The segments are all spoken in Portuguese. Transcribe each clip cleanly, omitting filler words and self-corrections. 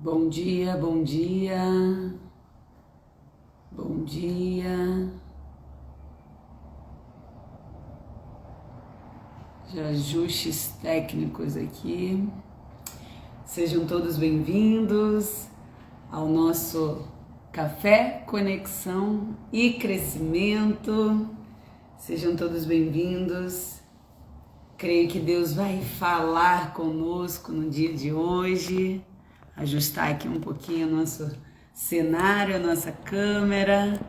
Bom dia, bom dia, bom dia. De ajustes técnicos aqui. Sejam todos bem-vindos ao nosso Café, Conexão e Crescimento. Sejam todos bem-vindos. Creio que Deus vai falar conosco no dia de hoje. Ajustar aqui um pouquinho o nosso cenário, a nossa câmera.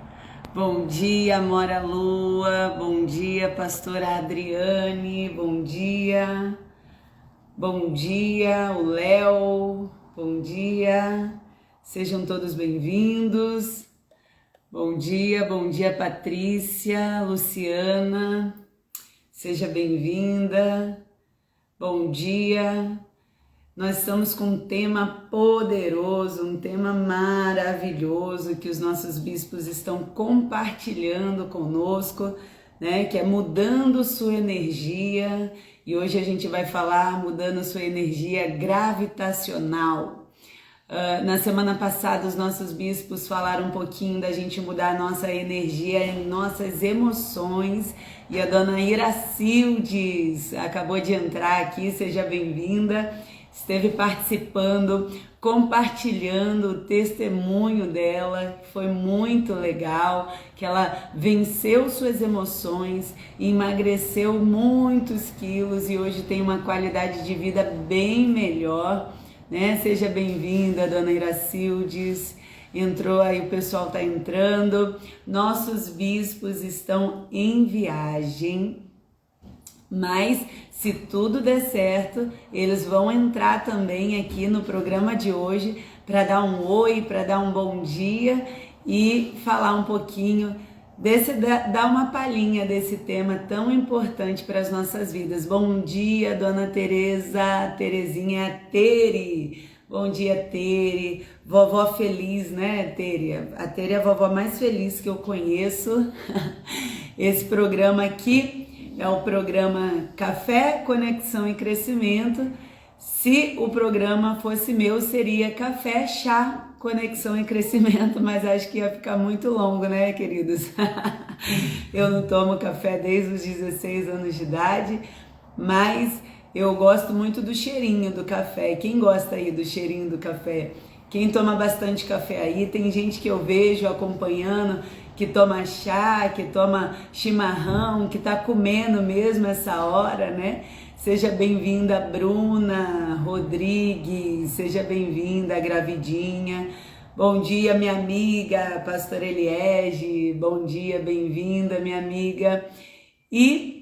Bom dia, Mora Lua. Bom dia, pastora Adriane. Bom dia. Bom dia, o Léo. Bom dia. Sejam todos bem-vindos. Bom dia, Patrícia, Luciana. Seja bem-vinda. Bom dia. Nós estamos com um tema poderoso, um tema maravilhoso que os nossos bispos estão compartilhando conosco, né? Que é mudando sua energia. E hoje a gente vai falar mudando sua energia gravitacional. Na semana passada os nossos bispos falaram um pouquinho da gente mudar a nossa energia em nossas emoções. E a dona Iracildes acabou de entrar aqui, seja bem-vinda. Esteve participando, compartilhando o testemunho dela, que foi muito legal, que ela venceu suas emoções, emagreceu muitos quilos e hoje tem uma qualidade de vida bem melhor, né? Seja bem-vinda, dona Iracildes. Entrou aí, o pessoal está entrando. Nossos bispos estão em viagem, mas se tudo der certo, eles vão entrar também aqui no programa de hoje para dar um oi, para dar um bom dia e falar um pouquinho dar uma palhinha desse tema tão importante para as nossas vidas. Bom dia, dona Tereza, Terezinha, Tere. Bom dia, Tere. Vovó feliz, né, Tere? A Tere é a vovó mais feliz que eu conheço. Esse programa aqui é o programa Café, Conexão e Crescimento. Se o programa fosse meu, seria Café, Chá, Conexão e Crescimento, mas acho que ia ficar muito longo, né, queridos? Eu não tomo café desde os 16 anos de idade, mas eu gosto muito do cheirinho do café. Quem gosta aí do cheirinho do café? Quem toma bastante café aí? Tem gente que eu vejo acompanhando, que toma chá, que toma chimarrão, que tá comendo mesmo essa hora, né? Seja bem-vinda, Bruna Rodrigues, seja bem-vinda, Gravidinha. Bom dia, minha amiga, pastora Eliege, bom dia, bem-vinda, minha amiga. E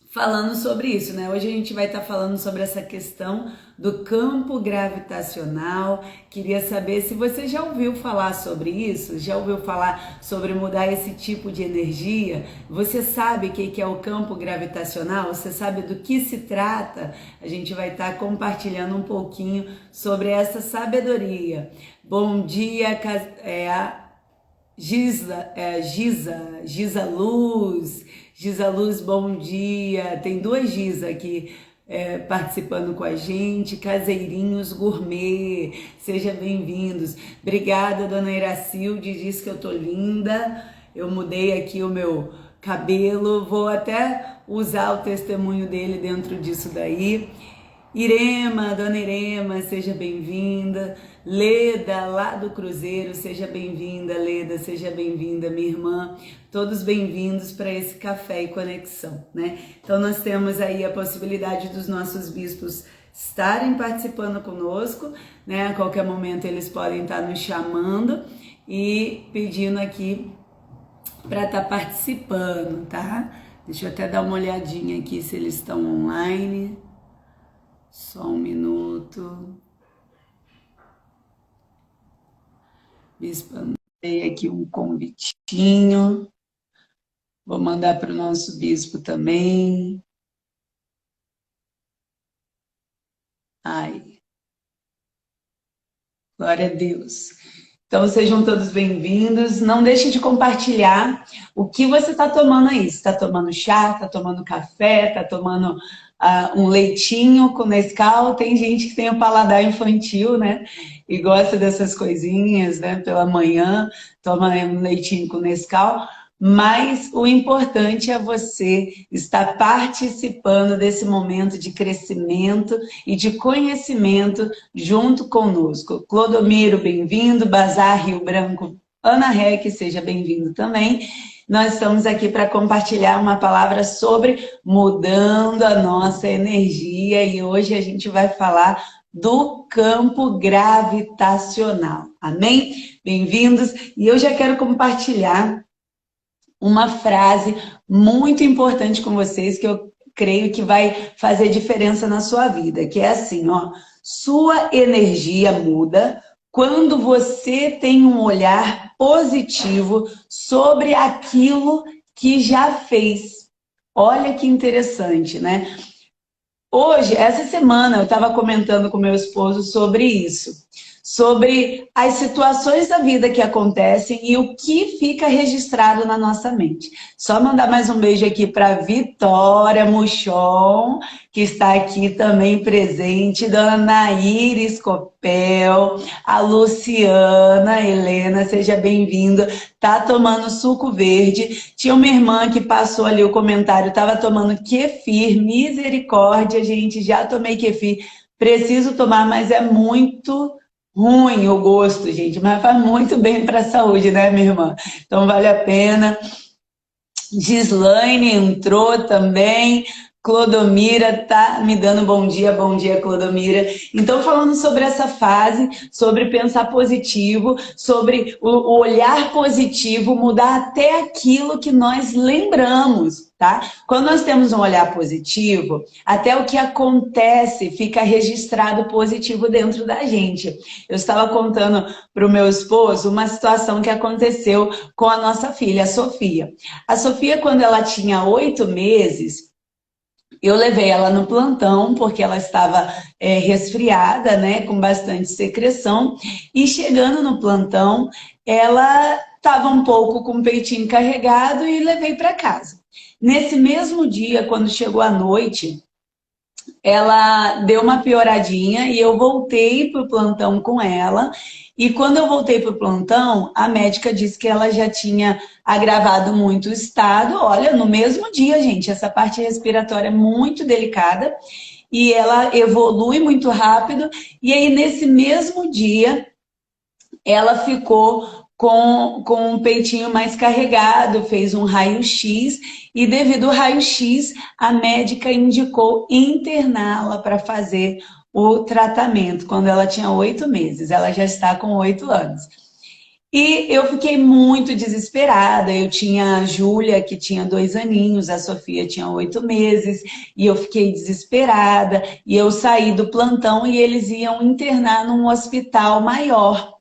falando sobre isso, né? Hoje a gente vai estar falando sobre essa questão do campo gravitacional. Queria saber se você já ouviu falar sobre isso, já ouviu falar sobre mudar esse tipo de energia? Você sabe o que é o campo gravitacional? Você sabe do que se trata? A gente vai estar compartilhando um pouquinho sobre essa sabedoria. Bom dia, Giza Luz. Giza Luz, bom dia. Tem duas Giza aqui participando com a gente. Caseirinhos Gourmet, sejam bem-vindos. Obrigada, dona Iracilde, diz que eu tô linda. Eu mudei aqui o meu cabelo, vou até usar o testemunho dele dentro disso daí. Irema, dona Irema, seja bem-vinda. Leda, lá do Cruzeiro, seja bem-vinda. Leda, seja bem-vinda, minha irmã. Todos bem-vindos para esse Café e Conexão, né? Então nós temos aí a possibilidade dos nossos bispos estarem participando conosco, né? A qualquer momento eles podem estar nos chamando e pedindo aqui para estar participando, tá? Deixa eu até dar uma olhadinha aqui se eles estão online. Só um minuto. Bispo, mandei aqui um convitinho. Vou mandar para o nosso bispo também. Ai. Glória a Deus. Então, sejam todos bem-vindos. Não deixe de compartilhar o que você está tomando aí. Se está tomando chá, está tomando café, está tomando um leitinho com Nescau. Tem gente que tem o paladar infantil, né? E gosta dessas coisinhas, né? Pela manhã, toma um leitinho com Nescau. Mas o importante é você estar participando desse momento de crescimento e de conhecimento junto conosco. Clodomiro, bem-vindo. Bazar Rio Branco, Ana Rec, seja bem-vindo também. Nós estamos aqui para compartilhar uma palavra sobre mudando a nossa energia e hoje a gente vai falar do campo gravitacional. Amém? Bem-vindos. E eu já quero compartilhar uma frase muito importante com vocês que eu creio que vai fazer diferença na sua vida, que é assim, ó: sua energia muda quando você tem um olhar positivo sobre aquilo que já fez. Olha que interessante, né? Hoje, essa semana, eu estava comentando com meu esposo sobre isso. Sobre as situações da vida que acontecem e o que fica registrado na nossa mente. Só mandar mais um beijo aqui para Vitória Muchon, que está aqui também presente, Dona Naíris Copel, a Luciana Helena, seja bem-vinda. Tá tomando suco verde. Tinha uma irmã que passou ali o comentário, estava tomando kefir, misericórdia, gente, já tomei kefir. Preciso tomar, mas é muito ruim o gosto, gente, mas faz muito bem para a saúde, né, minha irmã? Então vale a pena. Gislaine entrou também. Clodomira tá me dando bom dia, Clodomira. Então, falando sobre essa fase, sobre pensar positivo, sobre o olhar positivo, mudar até aquilo que nós lembramos, tá? Quando nós temos um olhar positivo, até o que acontece fica registrado positivo dentro da gente. Eu estava contando para o meu esposo uma situação que aconteceu com a nossa filha, a Sofia. A Sofia, quando ela tinha 8 meses, eu levei ela no plantão, porque ela estava resfriada, né, com bastante secreção, e chegando no plantão, ela estava um pouco com o peitinho carregado e levei para casa. Nesse mesmo dia, quando chegou a noite, ela deu uma pioradinha e eu voltei para o plantão com ela. E quando eu voltei para o plantão, a médica disse que ela já tinha agravado muito o estado. Olha, no mesmo dia, gente, essa parte respiratória é muito delicada e ela evolui muito rápido. E aí, nesse mesmo dia, ela ficou com um peitinho mais carregado, fez um raio-x e devido ao raio-x, a médica indicou interná-la para fazer o tratamento quando ela tinha 8 meses. Ela já está com 8 anos. E eu fiquei muito desesperada. Eu tinha a Júlia, que tinha 2 aninhos, a Sofia tinha 8 meses, e eu fiquei desesperada. E eu saí do plantão e eles iam internar num hospital maior.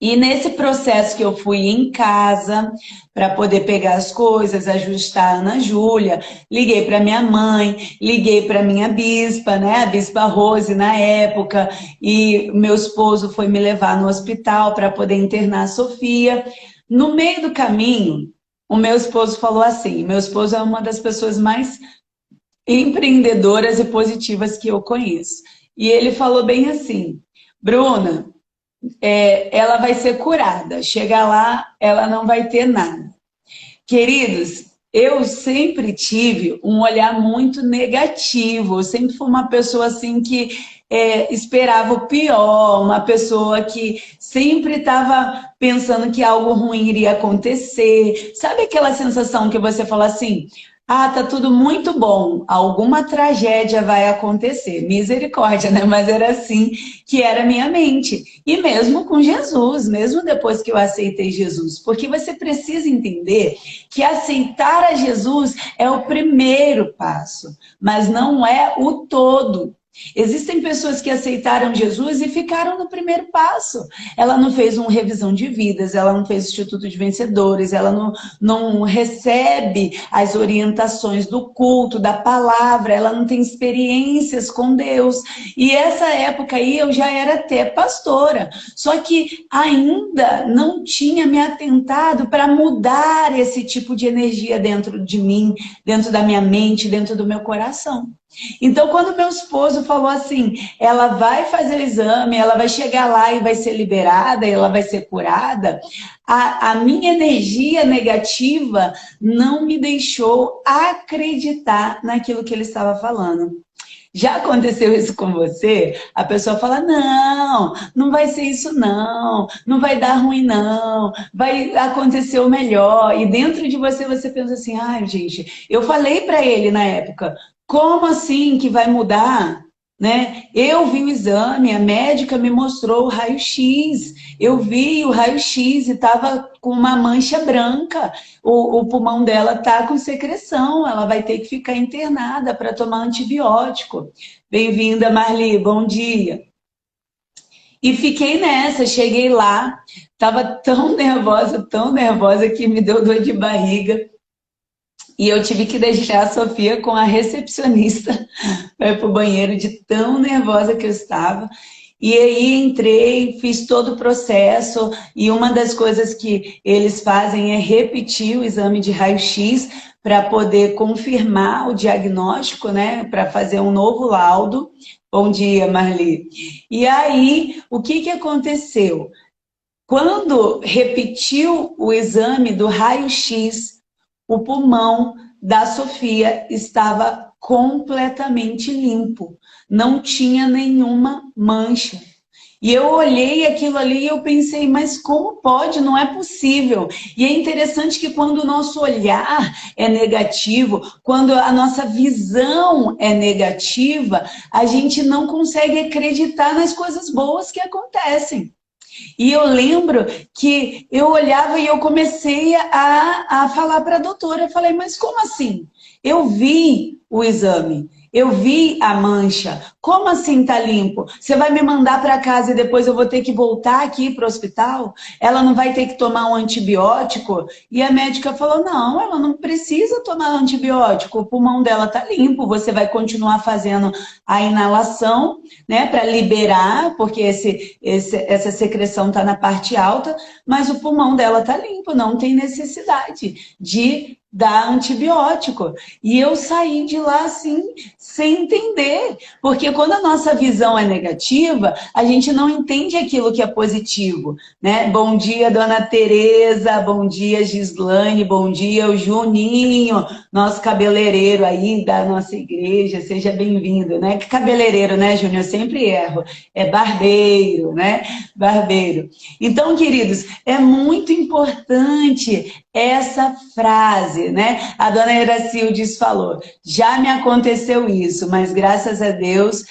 E nesse processo que eu fui em casa para poder pegar as coisas, ajustar a Ana Júlia, liguei para minha mãe, liguei para minha bispa, né, a bispa Rose na época, e meu esposo foi me levar no hospital para poder internar a Sofia. No meio do caminho, o meu esposo falou assim, meu esposo é uma das pessoas mais empreendedoras e positivas que eu conheço. E ele falou bem assim: Bruna, ela vai ser curada. Chega lá, ela não vai ter nada. Queridos, eu sempre tive um olhar muito negativo. Eu sempre fui uma pessoa assim que esperava o pior, uma pessoa que sempre estava pensando que algo ruim iria acontecer. Sabe aquela sensação que você fala assim: ah, tá tudo muito bom, alguma tragédia vai acontecer. Misericórdia, né? Mas era assim que era a minha mente. E mesmo com Jesus, mesmo depois que eu aceitei Jesus. Porque você precisa entender que aceitar a Jesus é o primeiro passo, mas não é o todo. Existem pessoas que aceitaram Jesus e ficaram no primeiro passo. Ela não fez uma revisão de vidas, ela não fez Instituto de Vencedores, ela não recebe as orientações do culto, da palavra, ela não tem experiências com Deus. E essa época aí eu já era até pastora, só que ainda não tinha me atentado para mudar esse tipo de energia dentro de mim, dentro da minha mente, dentro do meu coração. Então, quando meu esposo falou assim, ela vai fazer o exame, ela vai chegar lá e vai ser liberada, ela vai ser curada, a minha energia negativa não me deixou acreditar naquilo que ele estava falando. Já aconteceu isso com você? A pessoa fala, não vai ser isso não vai dar ruim não, vai acontecer o melhor. E dentro de você, você pensa assim, ai gente, eu falei para ele na época, como assim que vai mudar? Né? Eu vi o exame, a médica me mostrou o raio-x, eu vi o raio-x e estava com uma mancha branca, o pulmão dela está com secreção, ela vai ter que ficar internada para tomar antibiótico. Bem-vinda, Marli, bom dia. E fiquei nessa, cheguei lá, estava tão nervosa que me deu dor de barriga. E eu tive que deixar a Sofia com a recepcionista para ir para o banheiro de tão nervosa que eu estava. E aí entrei, fiz todo o processo e uma das coisas que eles fazem é repetir o exame de raio-x para poder confirmar o diagnóstico, né? Para fazer um novo laudo. Bom dia, Marli. E aí, o que aconteceu? Quando repetiu o exame do raio-x, o pulmão da Sofia estava completamente limpo, não tinha nenhuma mancha. E eu olhei aquilo ali e eu pensei, mas como pode? Não é possível. E é interessante que quando o nosso olhar é negativo, quando a nossa visão é negativa, a gente não consegue acreditar nas coisas boas que acontecem. E eu lembro que eu olhava e eu comecei a falar para a doutora. Eu falei, mas como assim? Eu vi o exame, eu vi a mancha. Como assim tá limpo? Você vai me mandar para casa e depois eu vou ter que voltar aqui para o hospital? Ela não vai ter que tomar um antibiótico? E a médica falou, não, ela não precisa tomar antibiótico. O pulmão dela tá limpo, você vai continuar fazendo a inalação, né, para liberar, porque essa secreção está na parte alta, mas o pulmão dela está limpo, não tem necessidade de dar antibiótico. E eu saí de lá assim, sem entender, porque quando a nossa visão é negativa, a gente não entende aquilo que é positivo, né? Bom dia, dona Tereza, bom dia, Gislaine, bom dia, o Juninho, nosso cabeleireiro aí da nossa igreja, seja bem-vindo, né? Que cabeleireiro, né, Júnior? Eu sempre erro. É barbeiro, né? Barbeiro. Então, queridos, é muito importante essa frase, né? A dona Iracildes falou, já me aconteceu isso, mas graças a Deus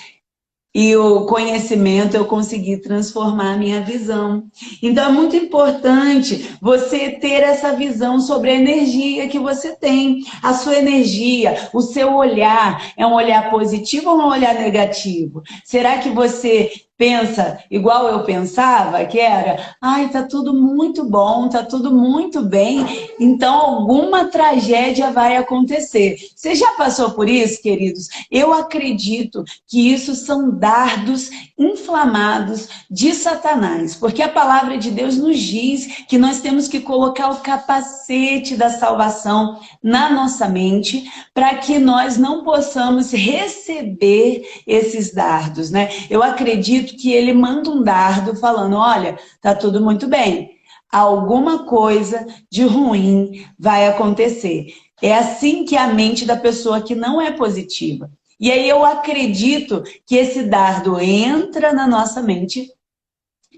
e o conhecimento eu consegui transformar a minha visão. Então é muito importante você ter essa visão sobre a energia que você tem. A sua energia, o seu olhar, é um olhar positivo ou um olhar negativo? Será que você pensa igual eu pensava, que era, ai, tá tudo muito bom, tá tudo muito bem, então alguma tragédia vai acontecer. Você já passou por isso, queridos? Eu acredito que isso são dardos inflamados de Satanás, porque a palavra de Deus nos diz que nós temos que colocar o capacete da salvação na nossa mente, para que nós não possamos receber esses dardos, né? Eu acredito que ele manda um dardo falando, olha, tá tudo muito bem, alguma coisa de ruim vai acontecer. É assim que é a mente da pessoa que não é positiva. E aí eu acredito que esse dardo entra na nossa mente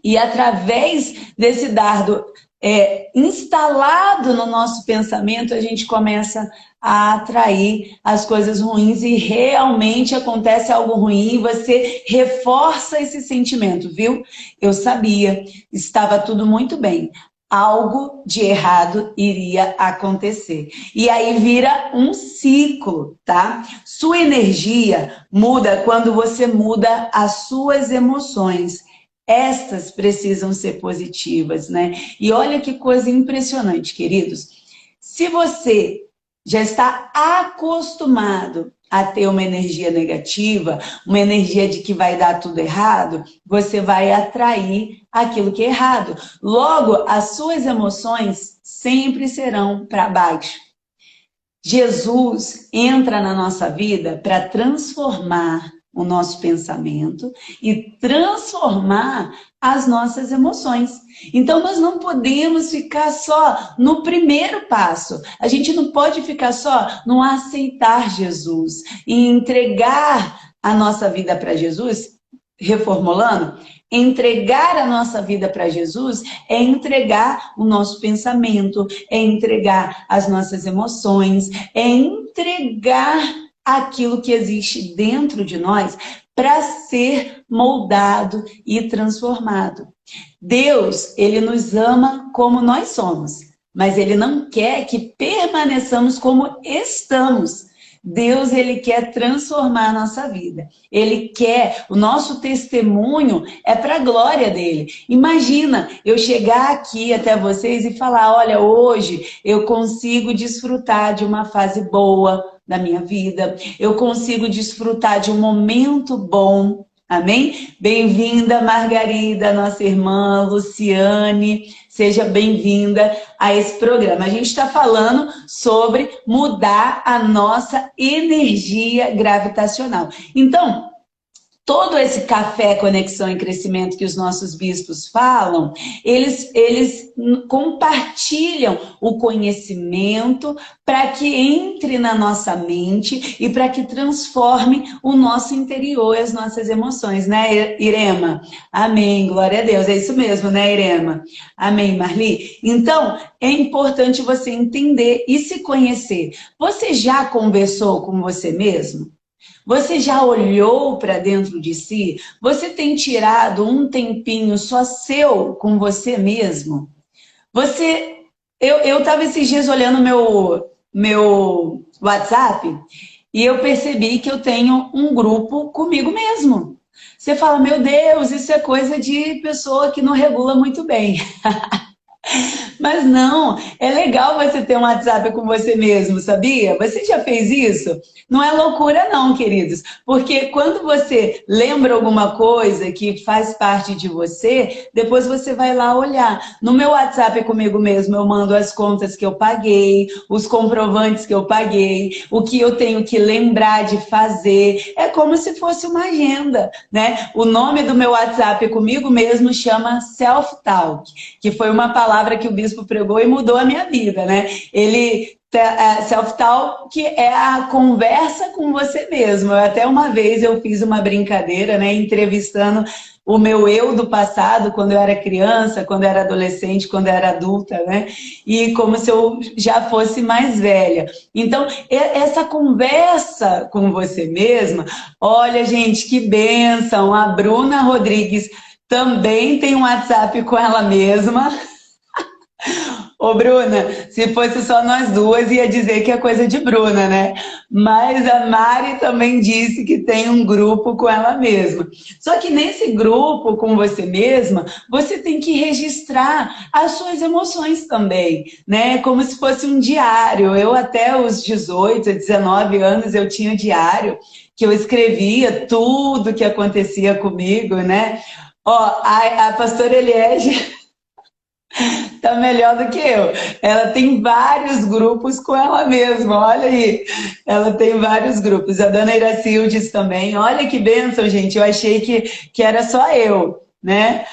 e através desse dardo instalado no nosso pensamento, a gente começa a atrair as coisas ruins e realmente acontece algo ruim e você reforça esse sentimento, viu? Eu sabia, estava tudo muito bem. algo de errado iria acontecer. E aí vira um ciclo, tá? Sua energia muda quando você muda as suas emoções. Estas precisam ser positivas, né? E olha que coisa impressionante, queridos. Se você já está acostumado a ter uma energia negativa, uma energia de que vai dar tudo errado, você vai atrair aquilo que é errado. Logo, as suas emoções sempre serão para baixo. Jesus entra na nossa vida para transformar o nosso pensamento e transformar as nossas emoções. Então, nós não podemos ficar só no primeiro passo. A gente não pode ficar só no aceitar Jesus e entregar a nossa vida para Jesus, reformulando. Entregar a nossa vida para Jesus é entregar o nosso pensamento, é entregar as nossas emoções, é entregar aquilo que existe dentro de nós para ser moldado e transformado. Deus, ele nos ama como nós somos, mas ele não quer que permaneçamos como estamos. Deus, ele quer transformar a nossa vida. Ele quer, o nosso testemunho é para a glória dele. Imagina eu chegar aqui até vocês e falar, olha, hoje eu consigo desfrutar de uma fase boa da minha vida. Eu consigo desfrutar de um momento bom. Amém? Bem-vinda, Margarida, nossa irmã Luciane. Seja bem-vinda a esse programa. A gente está falando sobre mudar a nossa energia gravitacional. Então, todo esse café, conexão e crescimento que os nossos bispos falam, eles compartilham o conhecimento para que entre na nossa mente e para que transforme o nosso interior e as nossas emoções, né, Irema? Amém, glória a Deus. É isso mesmo, né, Irema? Amém, Marli? Então, é importante você entender e se conhecer. Você já conversou com você mesmo? Você já olhou para dentro de si? Você tem tirado um tempinho só seu com você mesmo? Eu estava esses dias olhando meu WhatsApp e eu percebi que eu tenho um grupo comigo mesmo. Você fala, meu Deus, isso é coisa de pessoa que não regula muito bem. Mas não, é legal você ter um WhatsApp com você mesmo, sabia? Você já fez isso? Não é loucura não, queridos. Porque quando você lembra alguma coisa que faz parte de você, depois você vai lá olhar. No meu WhatsApp comigo mesmo, eu mando as contas que eu paguei, os comprovantes que eu paguei, o que eu tenho que lembrar de fazer. É como se fosse uma agenda, né? O nome do meu WhatsApp comigo mesmo chama Self-Talk, que foi uma palavra que o bispo pregou e mudou a minha vida, né? Self-talk é a conversa com você mesmo. Até uma vez eu fiz uma brincadeira, né? Entrevistando o meu eu do passado, quando eu era criança, quando eu era adolescente, quando eu era adulta, né? E como se eu já fosse mais velha. Então, essa conversa com você mesma, olha, gente, que bênção! A Bruna Rodrigues também tem um WhatsApp com ela mesma. Ô, Bruna, se fosse só nós duas, ia dizer que é coisa de Bruna, né? Mas a Mari também disse que tem um grupo com ela mesma. Só que nesse grupo com você mesma, você tem que registrar as suas emoções também, né? Como se fosse um diário. Eu até os 18, 19 anos, eu tinha um diário que eu escrevia tudo que acontecia comigo, né? Ó, a pastora Eliege tá melhor do que eu. Ela tem vários grupos com ela mesma, olha aí. Ela tem vários grupos. A dona Iracildes também. Olha que bênção, gente. Eu achei que era só eu, né?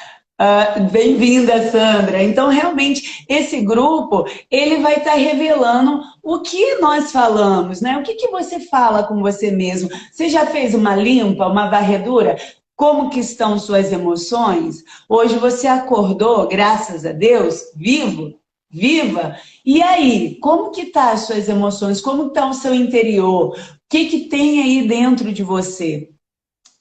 Bem-vinda, Sandra. Então, realmente, esse grupo, ele vai estar revelando o que nós falamos, né? O que você fala com você mesmo? Você já fez uma limpa, uma varredura? Como que estão suas emoções? Hoje você acordou, graças a Deus, vivo, viva. E aí, como que tá as suas emoções? Como está o seu interior? O que tem aí dentro de você?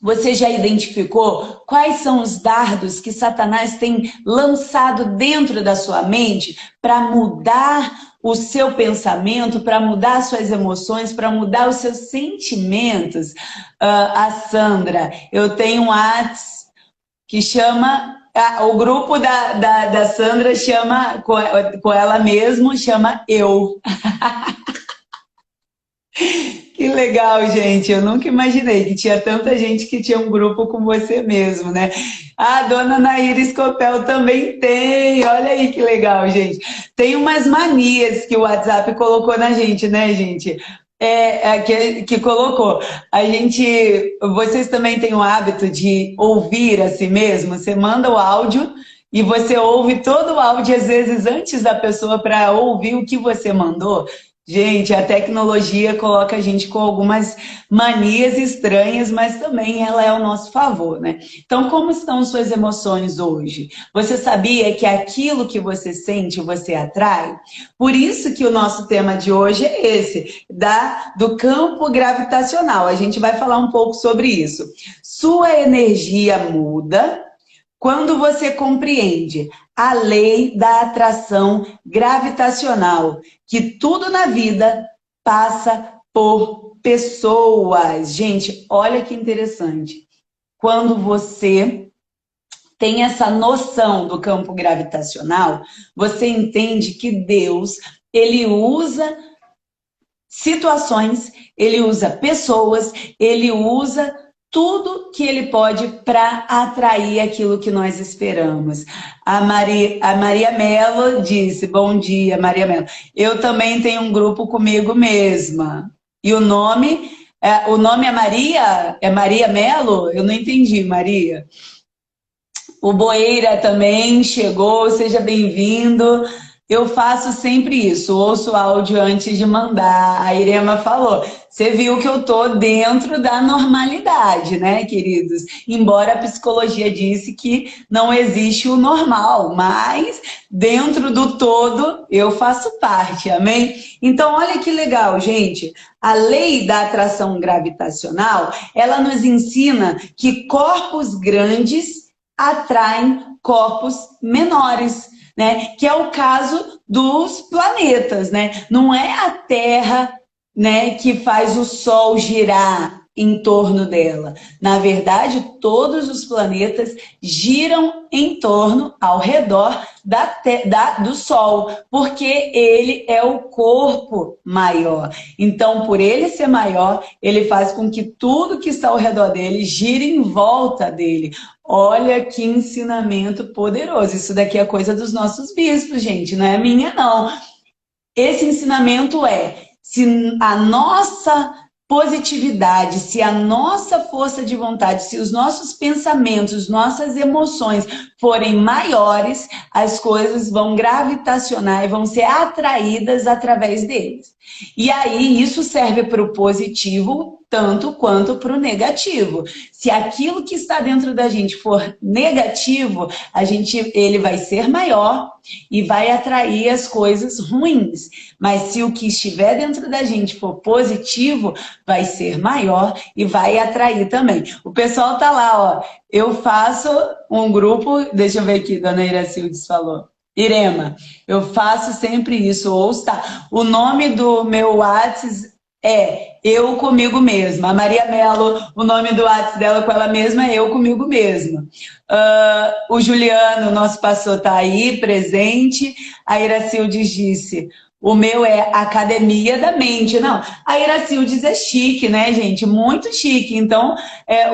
Você já identificou quais são os dardos que Satanás tem lançado dentro da sua mente para mudar o seu pensamento, para mudar suas emoções, para mudar os seus sentimentos? A Sandra, eu tenho um WhatsApp que chama... o grupo da Sandra chama, com ela mesmo, chama Eu. Que legal, gente. Eu nunca imaginei que tinha tanta gente que tinha um grupo com você mesmo, né? A dona Naíra Escopel também tem. Olha aí que legal, gente. Tem umas manias que o WhatsApp colocou na gente, né, gente? Que colocou. Vocês também têm o hábito de ouvir a si mesmo? Você manda o áudio e você ouve todo o áudio, às vezes, antes da pessoa para ouvir o que você mandou. Gente, a tecnologia coloca a gente com algumas manias estranhas, mas também ela é ao nosso favor, né? Então, como estão suas emoções hoje? Você sabia que aquilo que você sente, você atrai? Por isso que o nosso tema de hoje é esse, do campo gravitacional. A gente vai falar um pouco sobre isso. Sua energia muda quando você compreende a lei da atração gravitacional, que tudo na vida passa por pessoas. Gente, olha que interessante. Quando você tem essa noção do campo gravitacional, você entende que Deus, ele usa situações, ele usa pessoas, ele usa tudo que ele pode para atrair aquilo que nós esperamos. A Maria Mello disse, bom dia, Maria Mello. Eu também tenho um grupo comigo mesma. E o nome é Maria? É Maria Mello? Eu não entendi, Maria. O Boeira também chegou, seja bem-vindo. Eu faço sempre isso, ouço o áudio antes de mandar. A Irema falou, você viu que eu tô dentro da normalidade, né, queridos? Embora a psicologia disse que não existe o normal, mas dentro do todo eu faço parte, amém? Então, olha que legal, gente. A lei da atração gravitacional, ela nos ensina que corpos grandes atraem corpos menores. Né? Que é o caso dos planetas, né? Não é a Terra, né, que faz o Sol girar em torno dela. Na verdade, todos os planetas giram em torno, ao redor do Sol, porque ele é o corpo maior. Então, por ele ser maior, ele faz com que tudo que está ao redor dele gire em volta dele. Olha que ensinamento poderoso. Isso daqui é coisa dos nossos bispos, gente, não é minha, não. Esse ensinamento se a nossa positividade, se a nossa força de vontade, se os nossos pensamentos, nossas emoções forem maiores, as coisas vão gravitacionar e vão ser atraídas através deles. E aí isso serve para o positivo tanto quanto para o negativo. Se aquilo que está dentro da gente for negativo, ele vai ser maior e vai atrair as coisas ruins. Mas se o que estiver dentro da gente for positivo, vai ser maior e vai atrair também. O pessoal tá lá, ó. Eu faço um grupo, deixa eu ver aqui, dona Iracildes falou. Irema, eu faço sempre isso, ouça. O nome do meu WhatsApp é Eu Comigo Mesma. A Maria Mello, o nome do WhatsApp dela com ela mesma é Eu Comigo Mesma. O Juliano, nosso pastor, está aí, presente. A Iracildes disse, o meu é Academia da Mente. Não, a Iracildes é chique, né, gente? Muito chique. Então,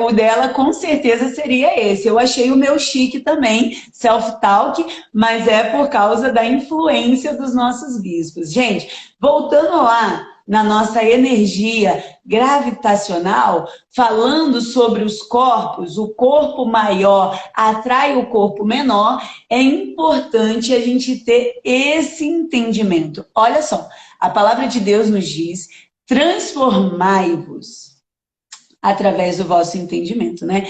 o dela com certeza seria esse. Eu achei o meu chique também, self-talk, mas é por causa da influência dos nossos bispos. Gente, voltando lá, na nossa energia gravitacional, falando sobre os corpos, o corpo maior atrai o corpo menor, é importante a gente ter esse entendimento. Olha só, a palavra de Deus nos diz, transformai-vos através do vosso entendimento, né?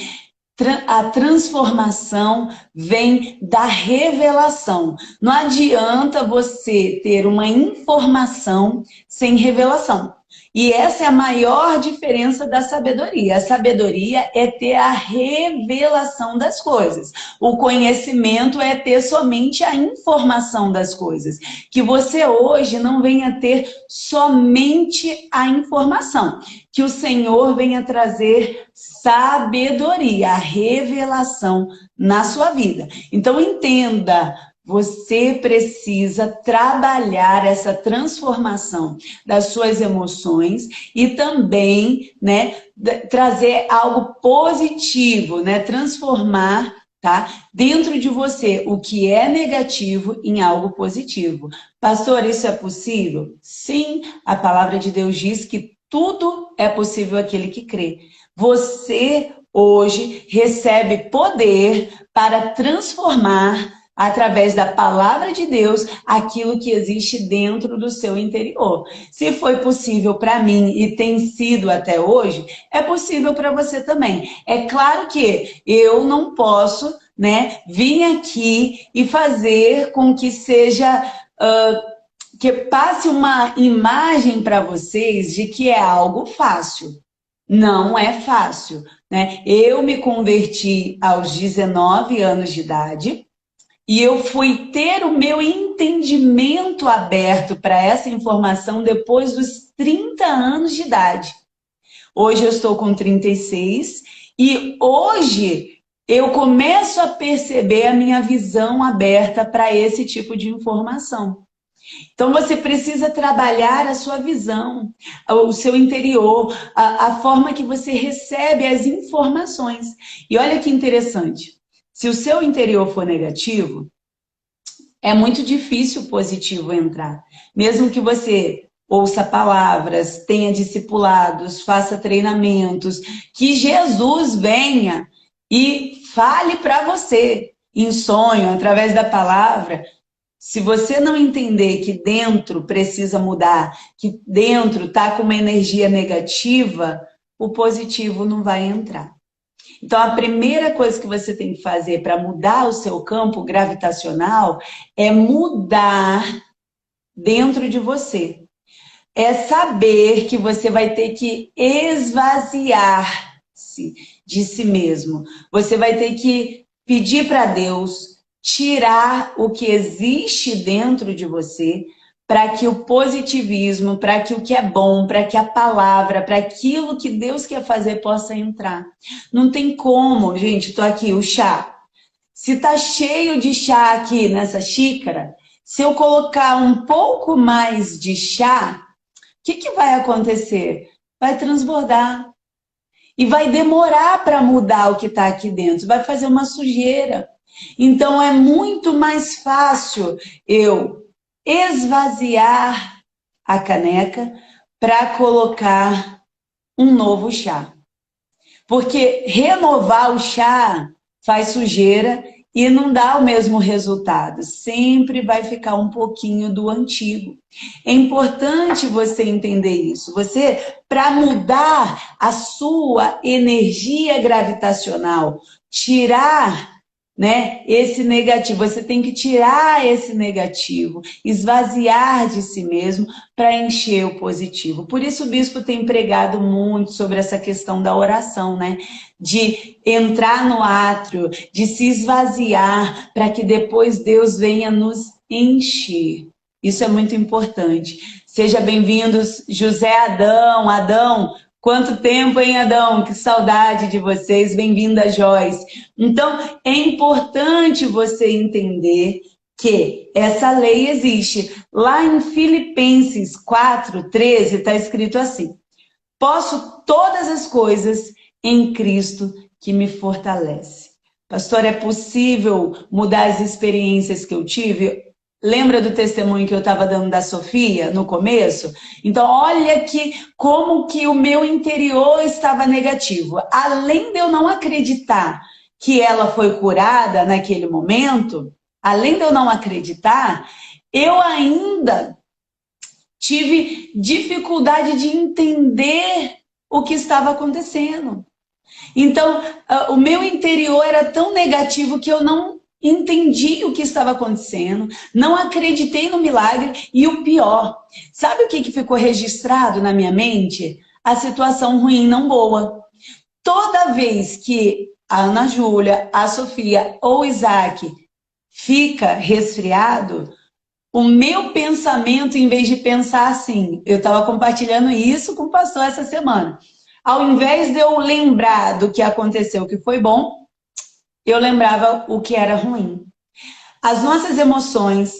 A transformação vem da revelação. Não adianta você ter uma informação sem revelação. E essa é a maior diferença da sabedoria. A sabedoria é ter a revelação das coisas. O conhecimento é ter somente a informação das coisas. Que você hoje não venha ter somente a informação. Que o Senhor venha trazer sabedoria, a revelação na sua vida. Então entenda, você precisa trabalhar essa transformação das suas emoções e também, né, trazer algo positivo, né, transformar, tá, dentro de você o que é negativo em algo positivo. Pastor, isso é possível? Sim, a palavra de Deus diz que tudo é possível àquele que crê. Você hoje recebe poder para transformar através da palavra de Deus, aquilo que existe dentro do seu interior. Se foi possível para mim e tem sido até hoje, é possível para você também. É claro que eu não posso, né, vir aqui e fazer com que seja... que passe uma imagem para vocês de que é algo fácil. Não é fácil, né? Eu me converti aos 19 anos de idade, e eu fui ter o meu entendimento aberto para essa informação depois dos 30 anos de idade. Hoje eu estou com 36 e hoje eu começo a perceber a minha visão aberta para esse tipo de informação. Então você precisa trabalhar a sua visão, o seu interior, a forma que você recebe as informações. E olha que interessante. Se o seu interior for negativo, é muito difícil o positivo entrar. Mesmo que você ouça palavras, tenha discipulados, faça treinamentos, que Jesus venha e fale para você, em sonho, através da palavra. Se você não entender que dentro precisa mudar, que dentro está com uma energia negativa, o positivo não vai entrar. Então, a primeira coisa que você tem que fazer para mudar o seu campo gravitacional é mudar dentro de você. É saber que você vai ter que esvaziar-se de si mesmo. Você vai ter que pedir para Deus tirar o que existe dentro de você, para que o positivismo, para que o que é bom, para que a palavra, para aquilo que Deus quer fazer possa entrar. Não tem como, gente, tô aqui, o chá. Se tá cheio de chá aqui nessa xícara, se eu colocar um pouco mais de chá, o que vai acontecer? Vai transbordar. E vai demorar para mudar o que está aqui dentro. Vai fazer uma sujeira. Então é muito mais fácil eu esvaziar a caneca para colocar um novo chá. Porque renovar o chá faz sujeira e não dá o mesmo resultado. Sempre vai ficar um pouquinho do antigo. É importante você entender isso. Você, para mudar a sua energia gravitacional, tirar, né, esse negativo, você tem que tirar esse negativo, esvaziar de si mesmo para encher o positivo. Por isso o bispo tem pregado muito sobre essa questão da oração, né? De entrar no átrio, de se esvaziar, para que depois Deus venha nos encher. Isso é muito importante. Seja bem-vindos, José Adão. Adão, quanto tempo, hein, Adão? Que saudade de vocês. Bem-vinda, Joyce. Então, é importante você entender que essa lei existe. Lá em Filipenses 4:13 está escrito assim: posso todas as coisas em Cristo que me fortalece. Pastor, é possível mudar as experiências que eu tive? Lembra do testemunho que eu estava dando da Sofia no começo? Então, olha como que o meu interior estava negativo. Além de eu não acreditar que ela foi curada naquele momento, além de eu não acreditar, eu ainda tive dificuldade de entender o que estava acontecendo. Então, o meu interior era tão negativo que eu não entendi o que estava acontecendo, não acreditei no milagre e o pior, sabe o que ficou registrado na minha mente? A situação ruim, não boa. Toda vez que a Ana Júlia, a Sofia ou o Isaac fica resfriado, o meu pensamento, em vez de pensar assim, eu estava compartilhando isso com o pastor essa semana. Ao invés de eu lembrar do que aconteceu, que foi bom, eu lembrava o que era ruim. As nossas emoções,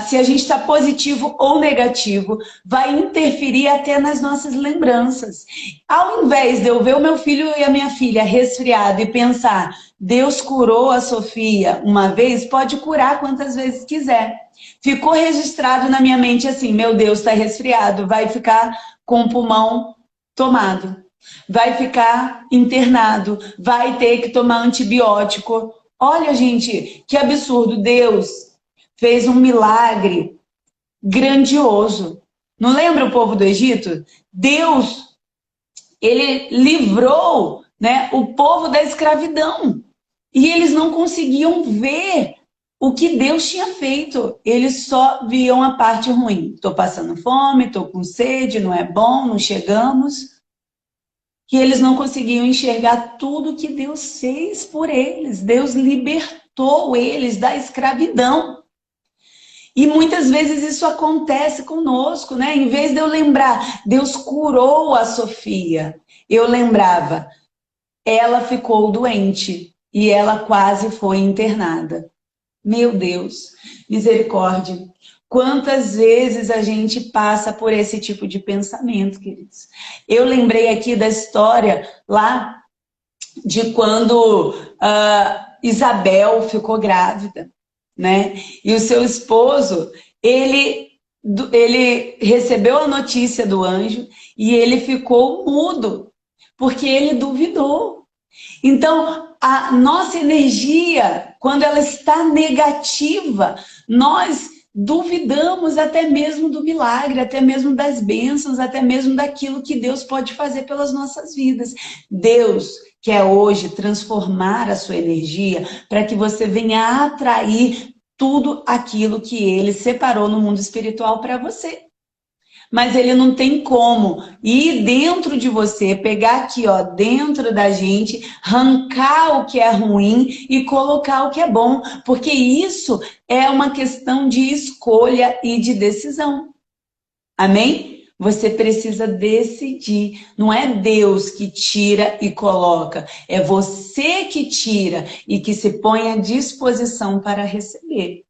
se a gente está positivo ou negativo, vai interferir até nas nossas lembranças. Ao invés de eu ver o meu filho e a minha filha resfriado e pensar, Deus curou a Sofia uma vez, pode curar quantas vezes quiser. Ficou registrado na minha mente assim, meu Deus, está resfriado, vai ficar com o pulmão tomado, vai ficar internado, vai ter que tomar antibiótico. Olha, gente, que absurdo. Deus fez um milagre grandioso. Não lembra o povo do Egito? Deus, ele livrou, né, o povo da escravidão. E eles não conseguiam ver o que Deus tinha feito. Eles só viam a parte ruim. Estou passando fome, estou com sede, não é bom, não chegamos. Que eles não conseguiam enxergar tudo que Deus fez por eles. Deus libertou eles da escravidão. E muitas vezes isso acontece conosco, né? Em vez de eu lembrar, Deus curou a Sofia, eu lembrava, ela ficou doente e ela quase foi internada. Meu Deus, misericórdia. Quantas vezes a gente passa por esse tipo de pensamento, queridos? Eu lembrei aqui da história lá de quando Isabel ficou grávida, né? E o seu esposo, ele recebeu a notícia do anjo e ele ficou mudo, porque ele duvidou. Então, a nossa energia, quando ela está negativa, nós duvidamos até mesmo do milagre, até mesmo das bênçãos, até mesmo daquilo que Deus pode fazer pelas nossas vidas. Deus quer hoje transformar a sua energia para que você venha atrair tudo aquilo que Ele separou no mundo espiritual para você. Mas ele não tem como ir dentro de você, pegar aqui, ó, dentro da gente, arrancar o que é ruim e colocar o que é bom, porque isso é uma questão de escolha e de decisão. Amém? Você precisa decidir. Não é Deus que tira e coloca, é você que tira e que se põe à disposição para receber.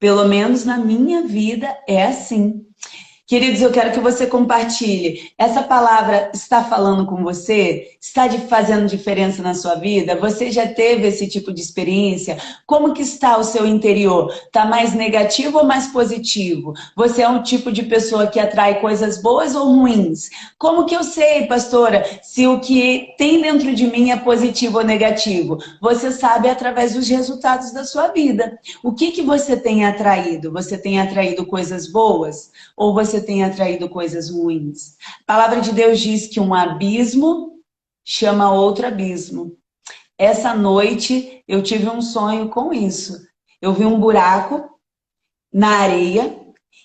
Pelo menos na minha vida é assim. Queridos, eu quero que você compartilhe. Essa palavra está falando com você? Está fazendo diferença na sua vida? Você já teve esse tipo de experiência? Como que está o seu interior? Está mais negativo ou mais positivo? Você é um tipo de pessoa que atrai coisas boas ou ruins? Como que eu sei, pastora, se o que tem dentro de mim é positivo ou negativo? Você sabe através dos resultados da sua vida. O que você tem atraído? Você tem atraído coisas boas? Ou você tem atraído coisas ruins? A palavra de Deus diz que um abismo chama outro abismo. Essa noite eu tive um sonho com isso. Eu vi um buraco na areia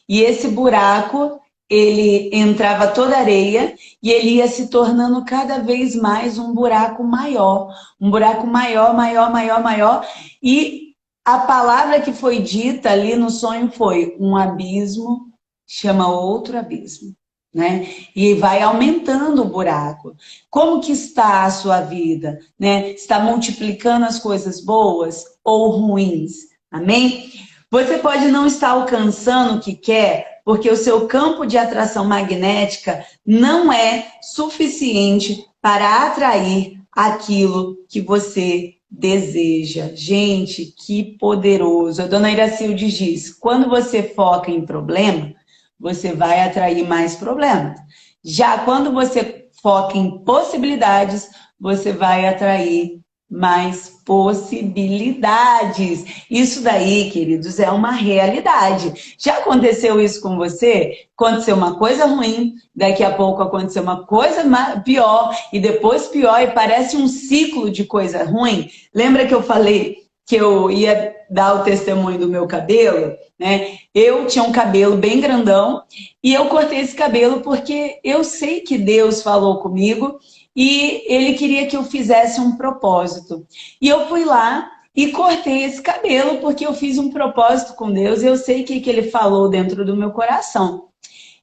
e esse buraco, ele entrava toda areia e ele ia se tornando cada vez mais um buraco maior. Um buraco maior, maior, maior, maior. E a palavra que foi dita ali no sonho foi um abismo chama outro abismo, né? E vai aumentando o buraco. Como que está a sua vida, né? Está multiplicando as coisas boas ou ruins? Amém? Você pode não estar alcançando o que quer, porque o seu campo de atração magnética não é suficiente para atrair aquilo que você deseja. Gente, que poderoso. A dona Iracilde diz, quando você foca em problema, você vai atrair mais problemas. Já quando você foca em possibilidades, você vai atrair mais possibilidades. Isso daí, queridos, é uma realidade. Já aconteceu isso com você? Aconteceu uma coisa ruim, daqui a pouco aconteceu uma coisa pior, e depois pior, e parece um ciclo de coisa ruim. Lembra que eu falei que eu ia dar o testemunho do meu cabelo, né? Eu tinha um cabelo bem grandão e eu cortei esse cabelo porque eu sei que Deus falou comigo e Ele queria que eu fizesse um propósito. E eu fui lá e cortei esse cabelo porque eu fiz um propósito com Deus e eu sei que Ele falou dentro do meu coração.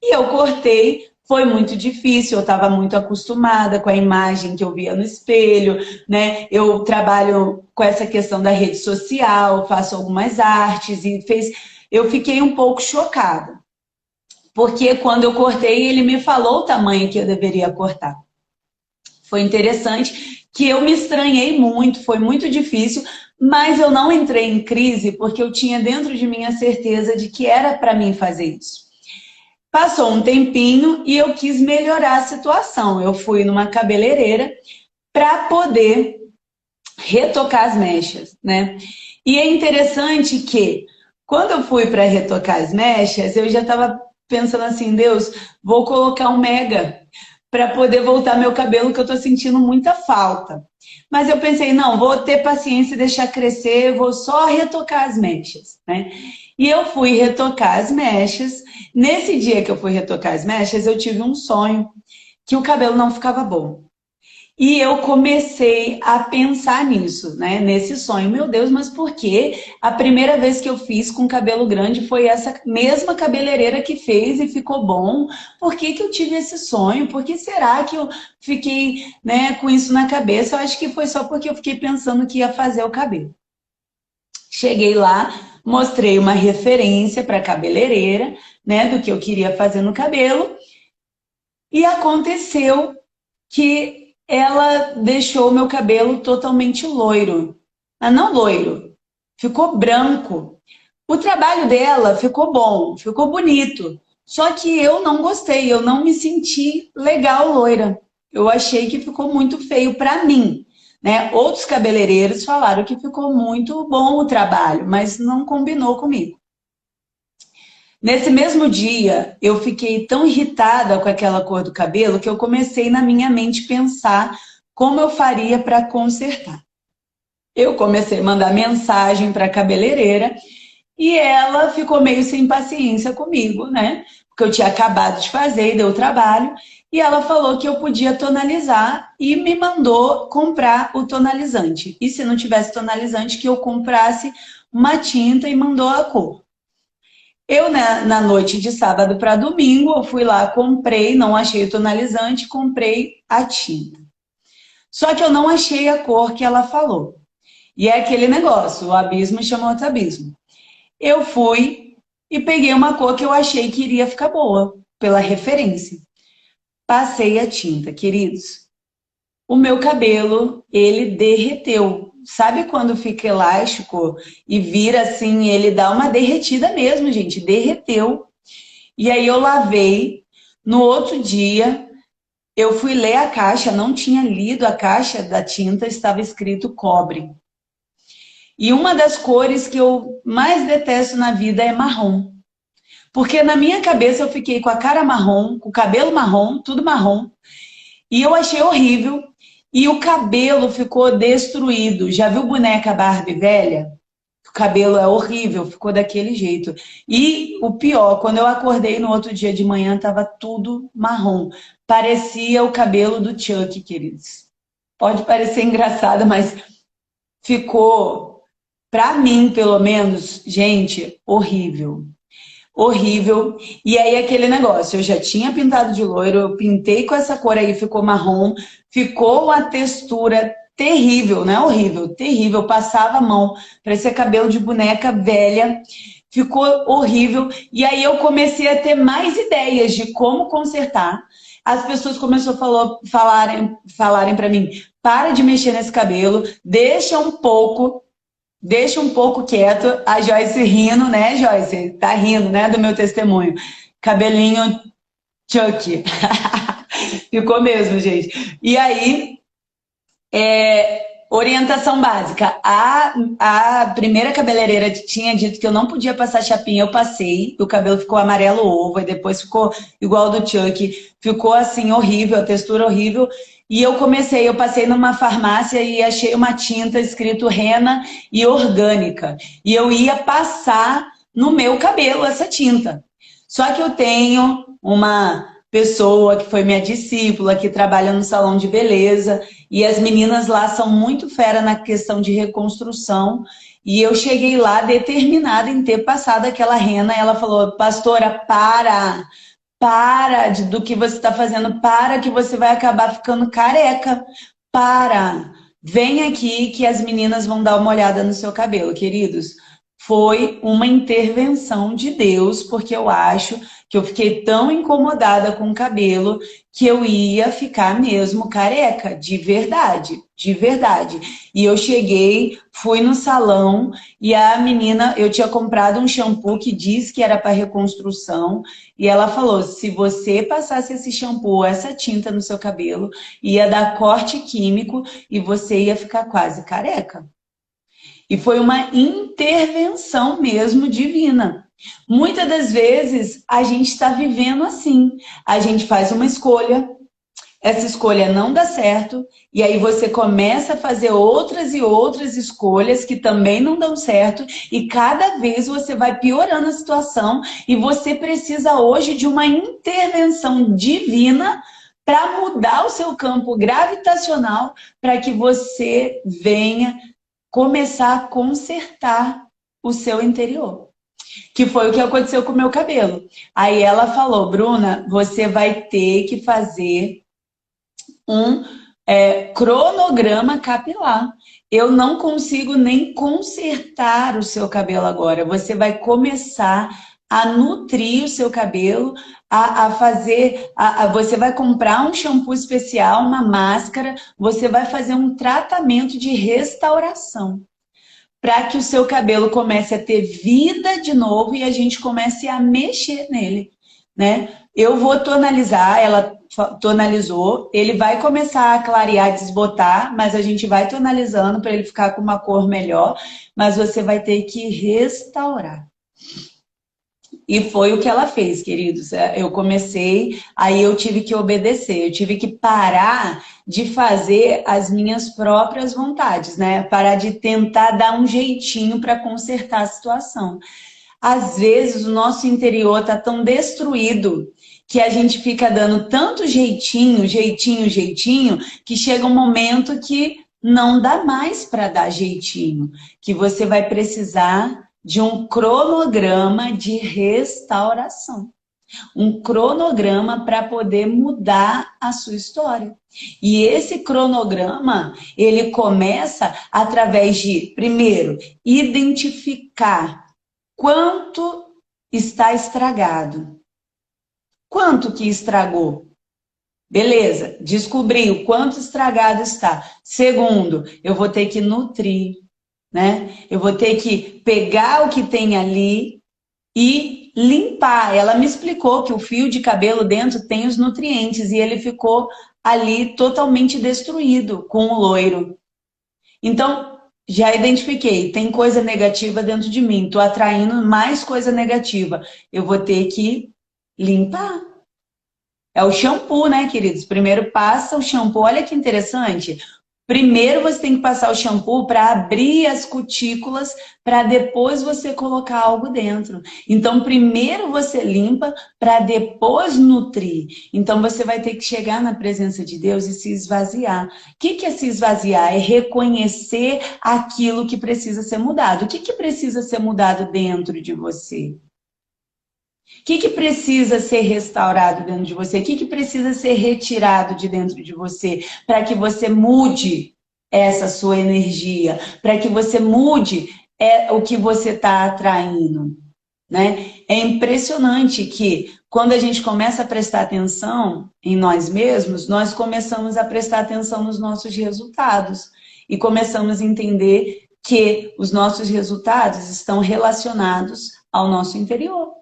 E eu cortei, foi muito difícil, eu estava muito acostumada com a imagem que eu via no espelho, né? Eu trabalho com essa questão da rede social, faço algumas artes e eu fiquei um pouco chocada. Porque quando eu cortei, ele me falou o tamanho que eu deveria cortar. Foi interessante que eu me estranhei muito, foi muito difícil, mas eu não entrei em crise porque eu tinha dentro de mim a certeza de que era para mim fazer isso. Passou um tempinho e eu quis melhorar a situação. Eu fui numa cabeleireira para poder retocar as mechas, né? E é interessante que quando eu fui para retocar as mechas, eu já estava pensando assim, Deus, vou colocar um mega para poder voltar meu cabelo, que eu estou sentindo muita falta. Mas eu pensei, não, vou ter paciência e deixar crescer, vou só retocar as mechas, né? E eu fui retocar as mechas. Nesse dia que eu fui retocar as mechas, eu tive um sonho que o cabelo não ficava bom. E eu comecei a pensar nisso, né? Nesse sonho. Meu Deus, mas por quê? A primeira vez que eu fiz com cabelo grande foi essa mesma cabeleireira que fez e ficou bom. Por que eu tive esse sonho? Por que será que eu fiquei, né, com isso na cabeça? Eu acho que foi só porque eu fiquei pensando que ia fazer o cabelo. Cheguei lá, mostrei uma referência para a cabeleireira, né, do que eu queria fazer no cabelo. E aconteceu que ela deixou o meu cabelo totalmente loiro. Mas não loiro, ficou branco. O trabalho dela ficou bom, ficou bonito. Só que eu não gostei, eu não me senti legal loira. Eu achei que ficou muito feio para mim, né? Outros cabeleireiros falaram que ficou muito bom o trabalho, mas não combinou comigo. Nesse mesmo dia, eu fiquei tão irritada com aquela cor do cabelo que eu comecei na minha mente pensar como eu faria para consertar. Eu comecei a mandar mensagem para a cabeleireira e ela ficou meio sem paciência comigo, né? Porque eu tinha acabado de fazer e deu trabalho. E ela falou que eu podia tonalizar e me mandou comprar o tonalizante. E se não tivesse tonalizante, que eu comprasse uma tinta e mandou a cor. Eu, na noite de sábado para domingo, eu fui lá, comprei, não achei o tonalizante, comprei a tinta. Só que eu não achei a cor que ela falou. E é aquele negócio, o abismo chamou outro abismo. Eu fui e peguei uma cor que eu achei que iria ficar boa, pela referência. Passei a tinta, queridos. O meu cabelo, ele derreteu. Sabe quando fica elástico e vira assim, ele dá uma derretida mesmo, gente, derreteu. E aí eu lavei. No outro dia, eu fui ler a caixa, não tinha lido a caixa da tinta, estava escrito cobre. E uma das cores que eu mais detesto na vida é marrom. Porque na minha cabeça eu fiquei com a cara marrom, com o cabelo marrom, tudo marrom. E eu achei horrível. E o cabelo ficou destruído. Já viu boneca Barbie velha? O cabelo é horrível, ficou daquele jeito. E o pior, quando eu acordei no outro dia de manhã, estava tudo marrom. Parecia o cabelo do Chuck, queridos. Pode parecer engraçado, mas ficou, pra mim, pelo menos, gente, horrível. Horrível. E aí aquele negócio, eu já tinha pintado de loiro, eu pintei com essa cor aí, ficou marrom, ficou uma textura terrível, não é horrível, terrível, passava a mão, parecia cabelo de boneca velha, ficou horrível. E aí eu comecei a ter mais ideias de como consertar. As pessoas começaram a falarem para mim, para de mexer nesse cabelo, deixa um pouco quieto. A Joyce rindo, né, Joyce? Tá rindo, né, do meu testemunho. Cabelinho Chuck. Ficou mesmo, gente. E aí, orientação básica. A primeira cabeleireira tinha dito que eu não podia passar chapinha, eu passei. O cabelo ficou amarelo ovo, e depois ficou igual ao do Chuck. Ficou assim, horrível, a textura horrível. E eu passei numa farmácia e achei uma tinta escrito Rena e orgânica. E eu ia passar no meu cabelo essa tinta. Só que eu tenho uma pessoa que foi minha discípula, que trabalha no salão de beleza, e as meninas lá são muito fera na questão de reconstrução. E eu cheguei lá determinada em ter passado aquela rena. Ela falou: pastora, do que você está fazendo, para que você vai acabar ficando careca. Para, vem aqui que as meninas vão dar uma olhada no seu cabelo, queridos. Foi uma intervenção de Deus, porque eu acho que eu fiquei tão incomodada com o cabelo que eu ia ficar mesmo careca, de verdade, de verdade. E eu cheguei, fui no salão e a menina, eu tinha comprado um shampoo que diz que era para reconstrução, e ela falou: se você passasse esse shampoo, essa tinta no seu cabelo, ia dar corte químico e você ia ficar quase careca. E foi uma intervenção mesmo divina. Muitas das vezes a gente está vivendo assim. A gente faz uma escolha, essa escolha não dá certo, e aí você começa a fazer outras e outras escolhas que também não dão certo, e cada vez você vai piorando a situação, e você precisa hoje de uma intervenção divina para mudar o seu campo gravitacional, para que você venha começar a consertar o seu interior. Que foi o que aconteceu com o meu cabelo. Aí ela falou: Bruna, você vai ter que fazer um cronograma capilar. Eu não consigo nem consertar o seu cabelo agora. Você vai começar a nutrir o seu cabelo, você vai comprar um shampoo especial, uma máscara, você vai fazer um tratamento de restauração para que o seu cabelo comece a ter vida de novo e a gente comece a mexer nele, né? Eu vou tonalizar, ela tonalizou, ele vai começar a clarear, desbotar, mas a gente vai tonalizando para ele ficar com uma cor melhor, mas você vai ter que restaurar. E foi o que ela fez, queridos. Eu comecei, aí eu tive que obedecer, eu tive que parar de fazer as minhas próprias vontades, né? Parar de tentar dar um jeitinho para consertar a situação. Às vezes o nosso interior está tão destruído que a gente fica dando tanto jeitinho, que chega um momento que não dá mais para dar jeitinho, que você vai precisar de um cronograma de restauração. Um cronograma para poder mudar a sua história. E esse cronograma, ele começa através de, primeiro, identificar quanto está estragado. Quanto que estragou? Beleza, descobri o quanto estragado está. Segundo, eu vou ter que nutrir, né? Eu vou ter que pegar o que tem ali e limpar. Ela me explicou que o fio de cabelo dentro tem os nutrientes e ele ficou ali totalmente destruído com o loiro. Então, já identifiquei, tem coisa negativa dentro de mim, estou atraindo mais coisa negativa. Eu vou ter que limpar. É o shampoo, né, queridos? Primeiro passa o shampoo. Olha que interessante. Primeiro você tem que passar o shampoo para abrir as cutículas, para depois você colocar algo dentro. Então, primeiro você limpa para depois nutrir. Então, você vai ter que chegar na presença de Deus e se esvaziar. O que é se esvaziar? É reconhecer aquilo que precisa ser mudado. O que precisa ser mudado dentro de você? O que precisa ser restaurado dentro de você? O que precisa ser retirado de dentro de você para que você mude essa sua energia? Para que você mude o que você está atraindo, né? É impressionante que quando a gente começa a prestar atenção em nós mesmos, nós começamos a prestar atenção nos nossos resultados e começamos a entender que os nossos resultados estão relacionados ao nosso interior.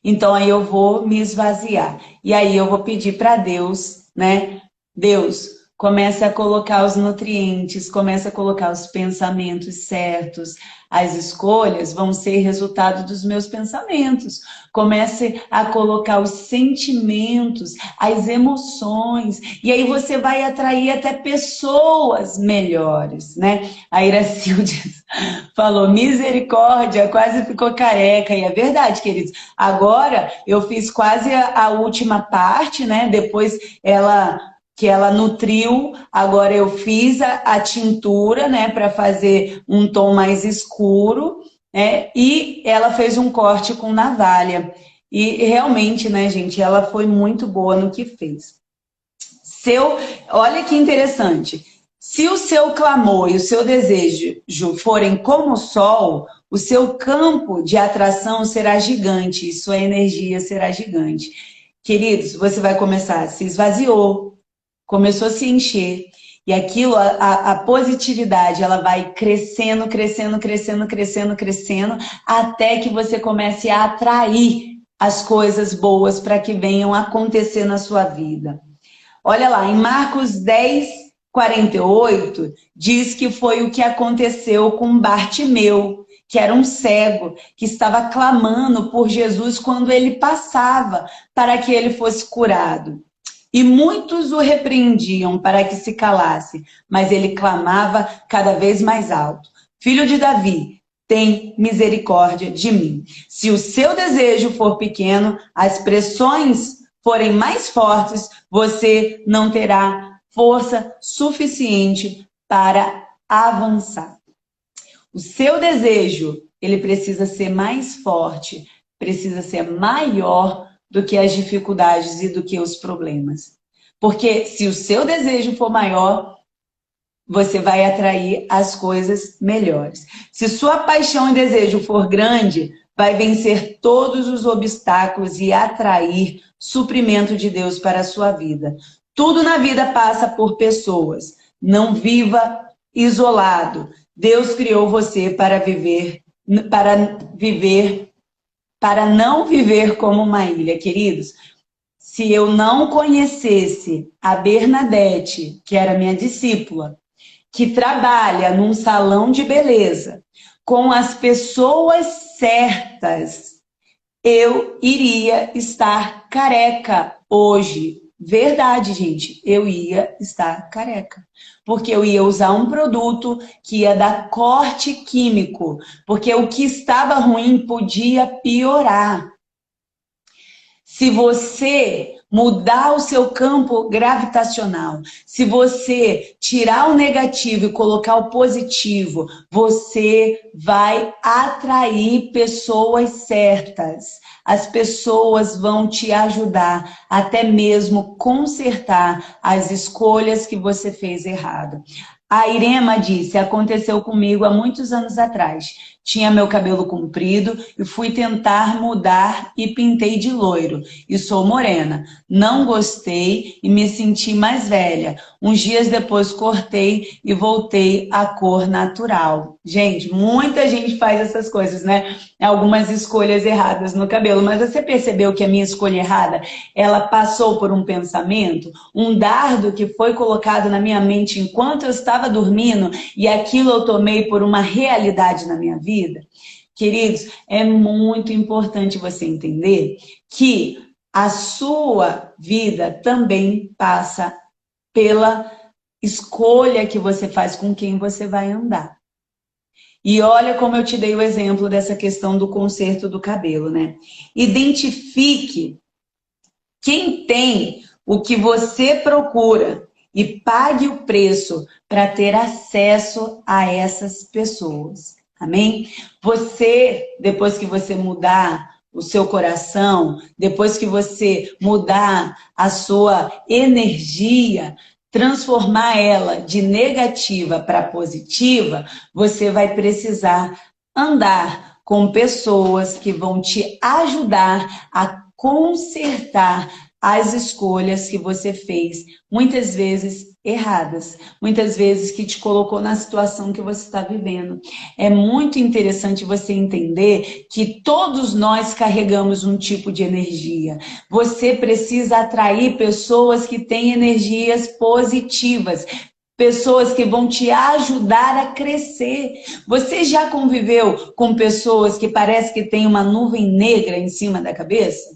Então, aí eu vou me esvaziar. E aí eu vou pedir para Deus, né? Deus, comece a colocar os nutrientes, comece a colocar os pensamentos certos, As escolhas vão ser resultado dos meus pensamentos. Comece a colocar os sentimentos, as emoções, e aí você vai atrair até pessoas melhores, né? A Iracilde falou, misericórdia, quase ficou careca. E é verdade, queridos. Agora eu fiz quase a última parte, né? Depois que ela nutriu, agora eu fiz a tintura, né? Para fazer um tom mais escuro, né? E ela fez um corte com navalha. E realmente, né, gente, ela foi muito boa no que fez. Olha que interessante. Se o seu clamor e o seu desejo forem como o sol, o seu campo de atração será gigante e sua energia será gigante. Queridos, você vai começar, se esvaziou, começou a se encher, e aquilo, a positividade, ela vai crescendo, crescendo, crescendo, crescendo, crescendo, até que você comece a atrair as coisas boas para que venham acontecer na sua vida. Olha lá, em Marcos 10:48, diz que foi o que aconteceu com Bartimeu, que era um cego, que estava clamando por Jesus quando ele passava, para que ele fosse curado. E muitos o repreendiam para que se calasse, mas ele clamava cada vez mais alto. Filho de Davi, tem misericórdia de mim. Se o seu desejo for pequeno, as pressões forem mais fortes, você não terá força suficiente para avançar. O seu desejo, ele precisa ser mais forte, precisa ser maior do que as dificuldades e do que os problemas. Porque se o seu desejo for maior, você vai atrair as coisas melhores. Se sua paixão e desejo for grande, vai vencer todos os obstáculos e atrair suprimento de Deus para a sua vida. Tudo na vida passa por pessoas. Não viva isolado. Deus criou você para não viver como uma ilha, queridos. Se eu não conhecesse a Bernadette, que era minha discípula, que trabalha num salão de beleza, com as pessoas certas, eu iria estar careca hoje. Verdade, gente, eu ia estar careca. Porque eu ia usar um produto que ia dar corte químico. Porque o que estava ruim podia piorar. Se você mudar o seu campo gravitacional, se você tirar o negativo e colocar o positivo, você vai atrair pessoas certas. As pessoas vão te ajudar, até mesmo consertar as escolhas que você fez errado. A Irema disse, aconteceu comigo há muitos anos atrás. Tinha meu cabelo comprido e fui tentar mudar e pintei de loiro. E sou morena. Não gostei e me senti mais velha. Uns dias depois cortei e voltei à cor natural. Gente, muita gente faz essas coisas, né? Algumas escolhas erradas no cabelo. Mas você percebeu que a minha escolha errada, ela passou por um pensamento? Um dardo que foi colocado na minha mente enquanto eu estava dormindo e aquilo eu tomei por uma realidade na minha vida? Queridos, é muito importante você entender que a sua vida também passa pela escolha que você faz com quem você vai andar. E olha como eu te dei o exemplo dessa questão do conserto do cabelo, né? Identifique quem tem o que você procura e pague o preço para ter acesso a essas pessoas. Amém? Você, depois que você mudar o seu coração, depois que você mudar a sua energia, transformar ela de negativa para positiva, você vai precisar andar com pessoas que vão te ajudar a consertar as escolhas que você fez, muitas vezes erradas, muitas vezes que te colocou na situação que você está vivendo. É muito interessante você entender que todos nós carregamos um tipo de energia. Você precisa atrair pessoas que têm energias positivas. pessoas que vão te ajudar a crescer. Você já conviveu com pessoas que parece que tem uma nuvem negra em cima da cabeça?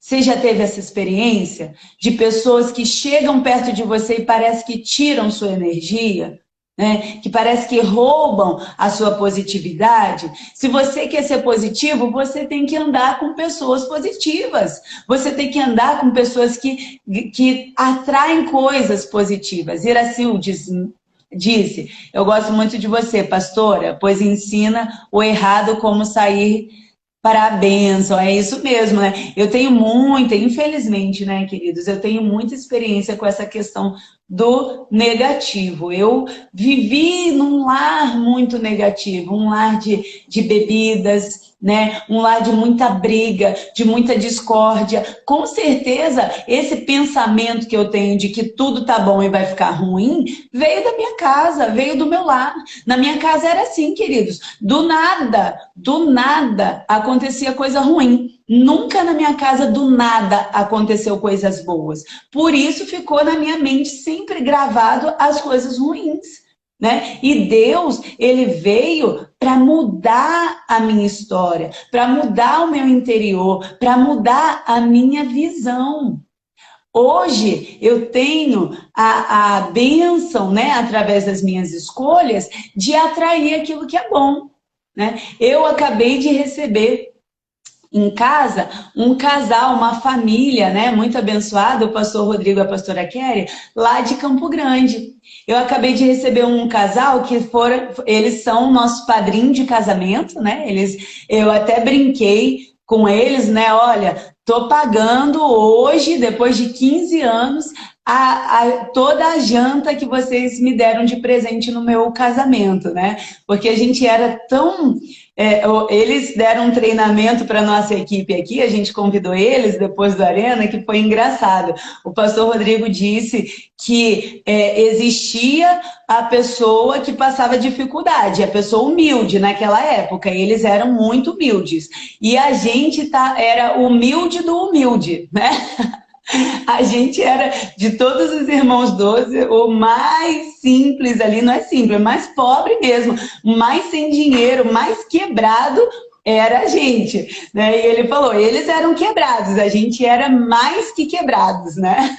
Você já teve essa experiência de pessoas que chegam perto de você e parece que tiram sua energia? Né? Que parece que roubam a sua positividade. Se você quer ser positivo, você tem que andar com pessoas positivas. Você tem que andar com pessoas que atraem coisas positivas. Iracil disse, eu gosto muito de você, pastora, pois ensina o errado como sair para a bênção, é isso mesmo, né? Eu tenho muita, infelizmente, né, queridos, eu tenho muita experiência com essa questão do negativo. Eu vivi num lar muito negativo, um lar de bebidas, né? Um lar de muita briga, de muita discórdia. Com certeza, esse pensamento que eu tenho de que tudo tá bom e vai ficar ruim, veio da minha casa, veio do meu lar. Na minha casa era assim, queridos. Do nada acontecia coisa ruim. Nunca na minha casa, do nada, aconteceu coisas boas. Por isso ficou na minha mente sempre gravado as coisas ruins. Né? E Deus, ele veio para mudar a minha história, para mudar o meu interior, para mudar a minha visão. Hoje eu tenho a bênção, né, através das minhas escolhas, de atrair aquilo que é bom. Né? Eu acabei de receber em casa, um casal, uma família, né, muito abençoada, o pastor Rodrigo e a pastora Kelly, lá de Campo Grande. Eu acabei de receber um casal que eles são nosso padrinho de casamento, né? Eu até brinquei com eles, né? Olha, tô pagando hoje, depois de 15 anos, toda a janta que vocês me deram de presente no meu casamento, né? Porque a gente era tão... eles deram um treinamento para a nossa equipe aqui, a gente convidou eles depois do Arena, que foi engraçado. O pastor Rodrigo disse que existia a pessoa que passava dificuldade, a pessoa humilde naquela época, e eles eram muito humildes. E a gente era humilde do humilde, né? A gente era, de todos os irmãos 12, o mais simples ali, não é simples, é mais pobre mesmo, mais sem dinheiro, mais quebrado era a gente, né? E ele falou, eles eram quebrados, a gente era mais que quebrados, né?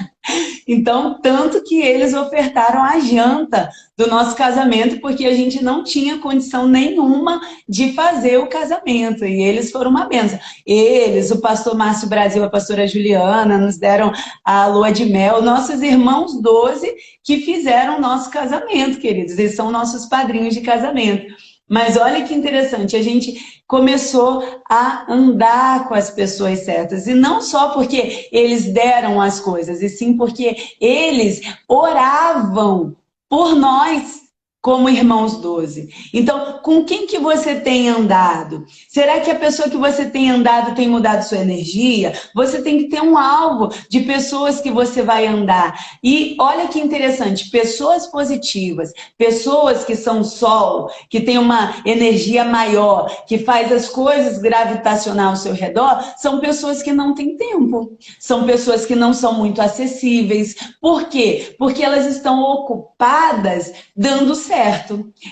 Então, tanto que eles ofertaram a janta do nosso casamento, porque a gente não tinha condição nenhuma de fazer o casamento, e eles foram uma bênção. Eles, o pastor Márcio Brasil, a pastora Juliana, nos deram a lua de mel, nossos irmãos 12 que fizeram o nosso casamento, queridos, eles são nossos padrinhos de casamento. Mas olha que interessante, a gente começou a andar com as pessoas certas. E não só porque eles deram as coisas, e sim porque eles oravam por nós como irmãos 12. Então, com quem que você tem andado? Será que a pessoa que você tem andado tem mudado sua energia? Você tem que ter um alvo de pessoas que você vai andar. E olha que interessante, pessoas positivas, pessoas que são sol, que tem uma energia maior, que faz as coisas gravitacional ao seu redor, são pessoas que não têm tempo. São pessoas que não são muito acessíveis. Por quê? Porque elas estão ocupadas dando certo.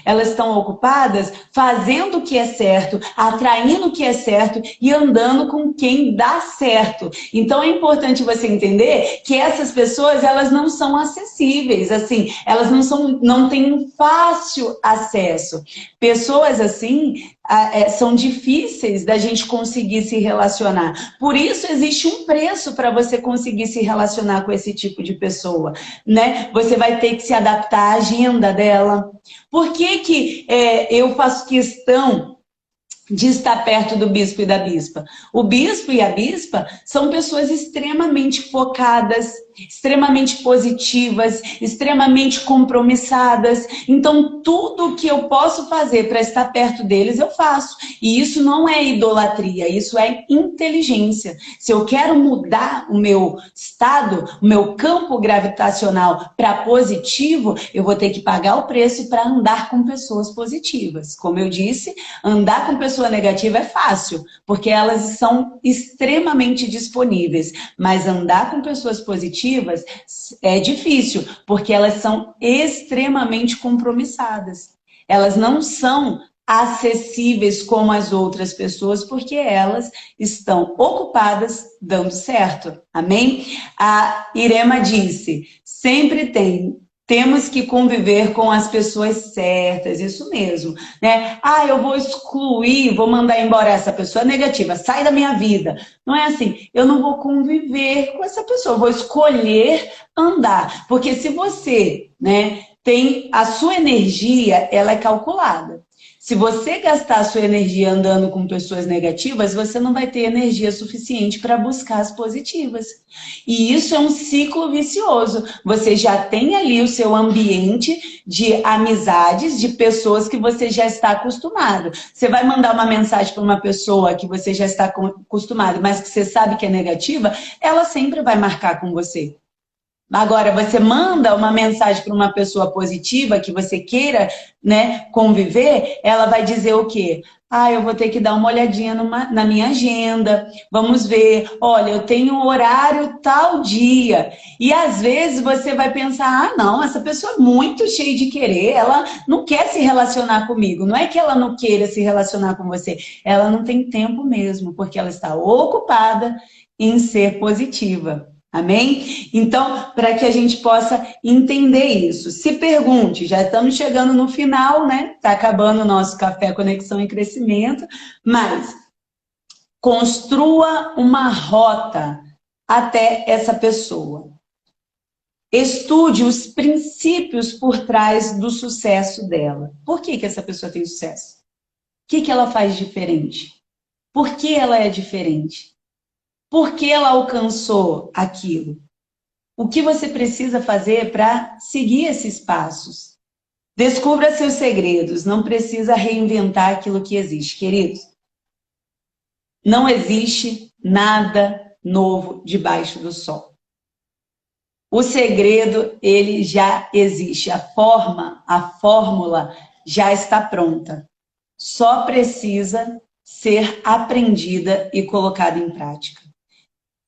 Elas estão ocupadas fazendo o que é certo, atraindo o que é certo e andando com quem dá certo. Então é importante você entender que essas pessoas, elas não são acessíveis, assim, elas não têm um fácil acesso. Pessoas assim são difíceis da gente conseguir se relacionar. Por isso existe um preço para você conseguir se relacionar com esse tipo de pessoa, né? Você vai ter que se adaptar à agenda dela. Por que eu faço questão de estar perto do bispo e da bispa? O bispo e a bispa são pessoas extremamente focadas, extremamente positivas, extremamente compromissadas. Então, tudo que eu posso fazer para estar perto deles, eu faço. E isso não é idolatria, isso é inteligência. Se eu quero mudar o meu estado, o meu campo gravitacional para positivo, eu vou ter que pagar o preço para andar com pessoas positivas. Como eu disse, andar com pessoa negativa é fácil, porque elas são extremamente disponíveis. Mas andar com pessoas positivas positivas, é difícil, porque elas são extremamente compromissadas. Elas não são acessíveis como as outras pessoas, porque elas estão ocupadas dando certo. Amém? A Irema disse, temos que conviver com as pessoas certas, isso mesmo, né? Ah, eu vou excluir, vou mandar embora essa pessoa negativa, sai da minha vida. Não é assim, eu não vou conviver com essa pessoa, eu vou escolher andar, porque se você, né, tem a sua energia, ela é calculada. Se você gastar a sua energia andando com pessoas negativas, você não vai ter energia suficiente para buscar as positivas. E isso é um ciclo vicioso. Você já tem ali o seu ambiente de amizades, de pessoas que você já está acostumado. Você vai mandar uma mensagem para uma pessoa que você já está acostumado, mas que você sabe que é negativa, ela sempre vai marcar com você. Agora, você manda uma mensagem para uma pessoa positiva que você queira, né, conviver, ela vai dizer o quê? Ah, eu vou ter que dar uma olhadinha na minha agenda, vamos ver, olha, eu tenho um horário tal dia. E às vezes você vai pensar, ah, não, essa pessoa é muito cheia de querer, ela não quer se relacionar comigo. Não é que ela não queira se relacionar com você, ela não tem tempo mesmo, porque ela está ocupada em ser positiva. Amém? Então, para que a gente possa entender isso, se pergunte, já estamos chegando no final, né? Está acabando o nosso Café Conexão e Crescimento, mas construa uma rota até essa pessoa. Estude os princípios por trás do sucesso dela. Por que essa pessoa tem sucesso? O que ela faz diferente? Por que ela é diferente? Por que ela alcançou aquilo? O que você precisa fazer para seguir esses passos? Descubra seus segredos, não precisa reinventar aquilo que existe, queridos. Não existe nada novo debaixo do sol. O segredo, ele já existe, a fórmula já está pronta. Só precisa ser aprendida e colocada em prática.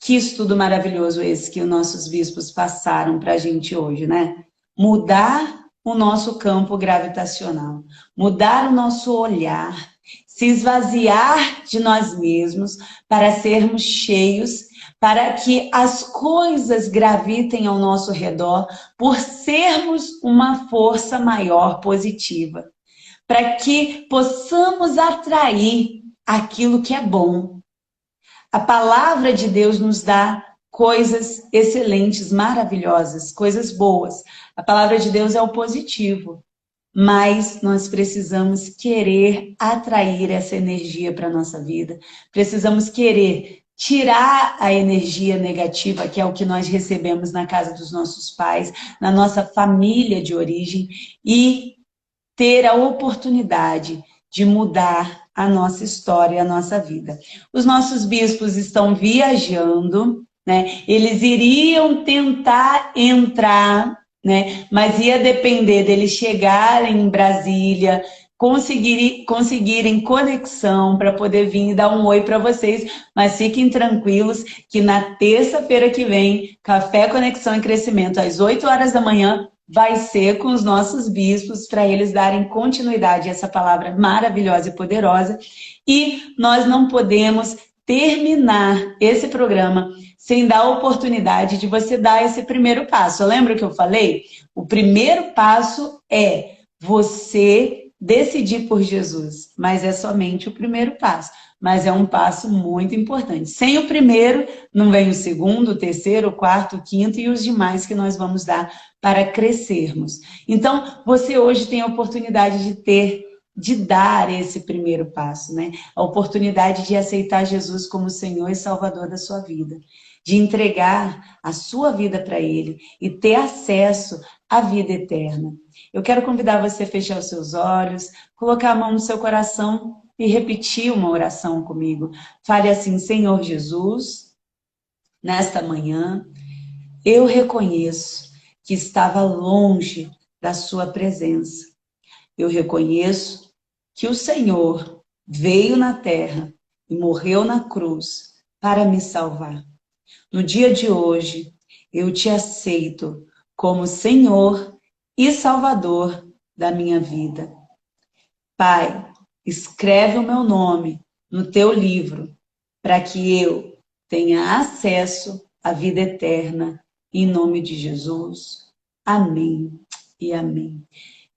Que estudo maravilhoso esse que os nossos bispos passaram para a gente hoje, né? Mudar o nosso campo gravitacional, mudar o nosso olhar, se esvaziar de nós mesmos para sermos cheios, para que as coisas gravitem ao nosso redor por sermos uma força maior positiva, para que possamos atrair aquilo que é bom. A palavra de Deus nos dá coisas excelentes, maravilhosas, coisas boas. A palavra de Deus é o positivo, mas nós precisamos querer atrair essa energia para a nossa vida. Precisamos querer tirar a energia negativa, que é o que nós recebemos na casa dos nossos pais, na nossa família de origem, e ter a oportunidade de mudar a nossa história, a nossa vida. Os nossos bispos estão viajando, né? Eles iriam tentar entrar, né? Mas ia depender deles chegarem em Brasília, conseguirem conexão para poder vir e dar um oi para vocês, mas fiquem tranquilos que na terça-feira que vem, Café Conexão e Crescimento, às 8 horas da manhã, vai ser com os nossos bispos, para eles darem continuidade a essa palavra maravilhosa e poderosa. E nós não podemos terminar esse programa sem dar a oportunidade de você dar esse primeiro passo. Lembra que eu falei? O primeiro passo é você decidir por Jesus, mas é somente o primeiro passo. Mas é um passo muito importante. Sem o primeiro, não vem o segundo, o terceiro, o quarto, o quinto e os demais que nós vamos dar para crescermos. Então, você hoje tem a oportunidade de dar esse primeiro passo, né? A oportunidade de aceitar Jesus como Senhor e Salvador da sua vida, de entregar a sua vida para Ele e ter acesso à vida eterna. Eu quero convidar você a fechar os seus olhos, colocar a mão no seu coração e repetir uma oração comigo. Fale assim: Senhor Jesus, nesta manhã, eu reconheço que estava longe da sua presença. Eu reconheço que o Senhor veio na terra e morreu na cruz para me salvar. No dia de hoje, eu te aceito como Senhor e Salvador da minha vida. Pai, escreve o meu nome no teu livro, para que eu tenha acesso à vida eterna. Em nome de Jesus. Amém e amém.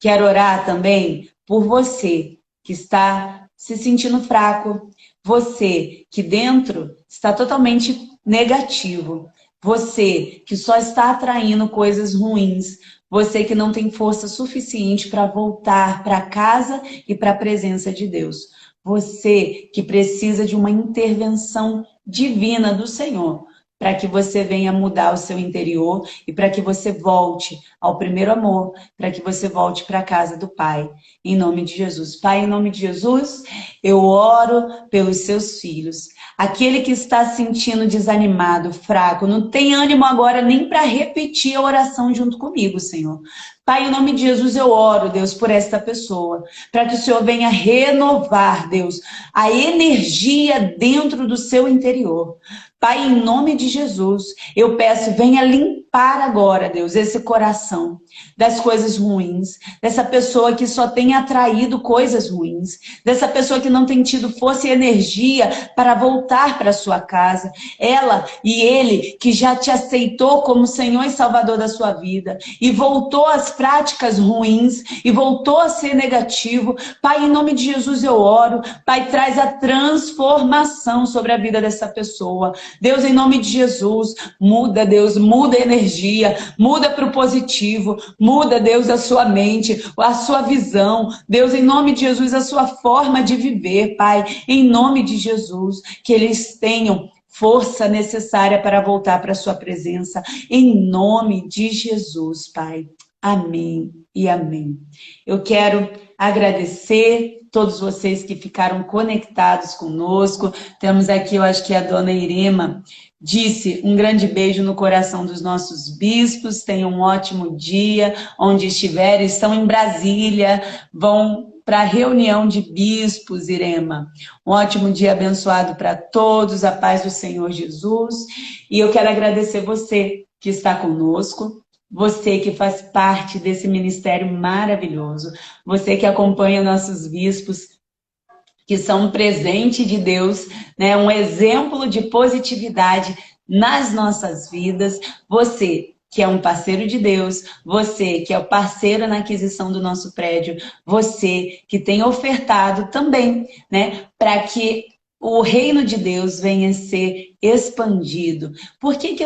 Quero orar também por você que está se sentindo fraco, você que dentro está totalmente negativo, você que só está atraindo coisas ruins, você que não tem força suficiente para voltar para casa e para a presença de Deus, você que precisa de uma intervenção divina do Senhor, para que você venha mudar o seu interior e para que você volte ao primeiro amor, para que você volte para a casa do Pai, em nome de Jesus. Pai, em nome de Jesus, eu oro pelos seus filhos. Aquele que está se sentindo desanimado, fraco, não tem ânimo agora nem para repetir a oração junto comigo, Senhor. Pai, em nome de Jesus, eu oro, Deus, por esta pessoa, para que o Senhor venha renovar, Deus, a energia dentro do seu interior. Pai, em nome de Jesus, eu peço, venha limpar agora, Deus, esse coração das coisas ruins, dessa pessoa que só tem atraído coisas ruins, dessa pessoa que não tem tido força e energia para voltar para sua casa, ela e ele que já te aceitou como Senhor e Salvador da sua vida e voltou às práticas ruins e voltou a ser negativo. Pai, em nome de Jesus eu oro, Pai, traz a transformação sobre a vida dessa pessoa. Deus, em nome de Jesus, muda, Deus, muda a energia, muda para o positivo, muda, Deus, a sua mente, a sua visão. Deus, em nome de Jesus, a sua forma de viver, Pai, em nome de Jesus, que eles tenham força necessária para voltar para a sua presença, em nome de Jesus, Pai. Amém e amém. Eu quero agradecer todos vocês que ficaram conectados conosco. Temos aqui, eu acho que a dona Irema disse, um grande beijo no coração dos nossos bispos, tenham um ótimo dia, onde estiverem, estão em Brasília, vão para a reunião de bispos, Irema. Um ótimo dia abençoado para todos, a paz do Senhor Jesus. E eu quero agradecer você que está conosco, você que faz parte desse ministério maravilhoso, você que acompanha nossos bispos, que são um presente de Deus, né? Um exemplo de positividade nas nossas vidas. Você que é um parceiro de Deus, você que é o parceiro na aquisição do nosso prédio, você que tem ofertado também, né? Para que o reino de Deus venha a ser expandido. Por que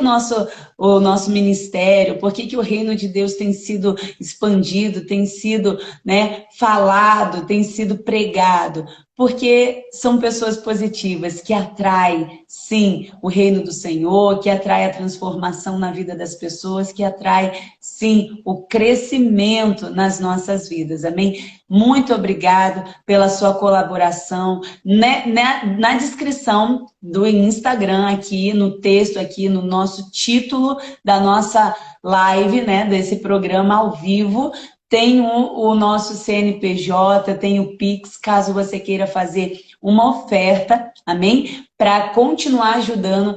o nosso ministério, por que o reino de Deus tem sido expandido, tem sido, né, falado, tem sido pregado? Porque são pessoas positivas que atraem, sim, o reino do Senhor, que atrai a transformação na vida das pessoas, que atrai, sim, o crescimento nas nossas vidas. Amém? Muito obrigado pela sua colaboração. Na descrição do Instagram, aqui no texto, aqui no nosso título da nossa live, né, desse programa ao vivo, tem o nosso CNPJ, tem o Pix, caso você queira fazer uma oferta, amém? Para continuar ajudando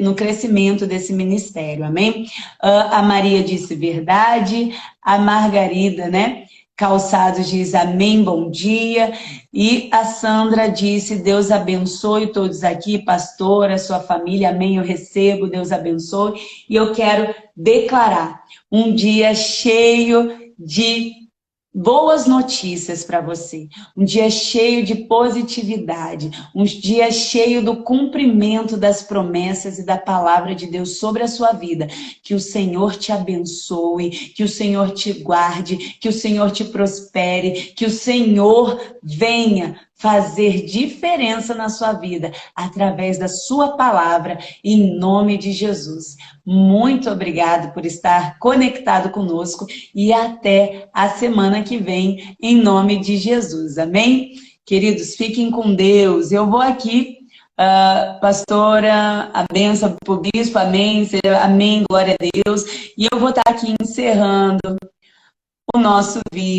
no crescimento desse ministério, amém? A Maria disse verdade, a Margarida, né? Calçados diz amém, bom dia. E a Sandra disse, Deus abençoe todos aqui, pastora, sua família, amém, eu recebo, Deus abençoe. E eu quero declarar um dia cheio de boas notícias para você, um dia cheio de positividade, um dia cheio do cumprimento das promessas e da palavra de Deus sobre a sua vida. Que o Senhor te abençoe, que o Senhor te guarde, que o Senhor te prospere, que o Senhor venha fazer diferença na sua vida através da sua palavra, em nome de Jesus. Muito obrigado por estar conectado conosco e até a semana que vem, em nome de Jesus. Amém? Queridos, fiquem com Deus. Eu vou aqui, pastora, a bênção para o bispo, amém, amém, glória a Deus. E eu vou estar aqui encerrando o nosso vídeo.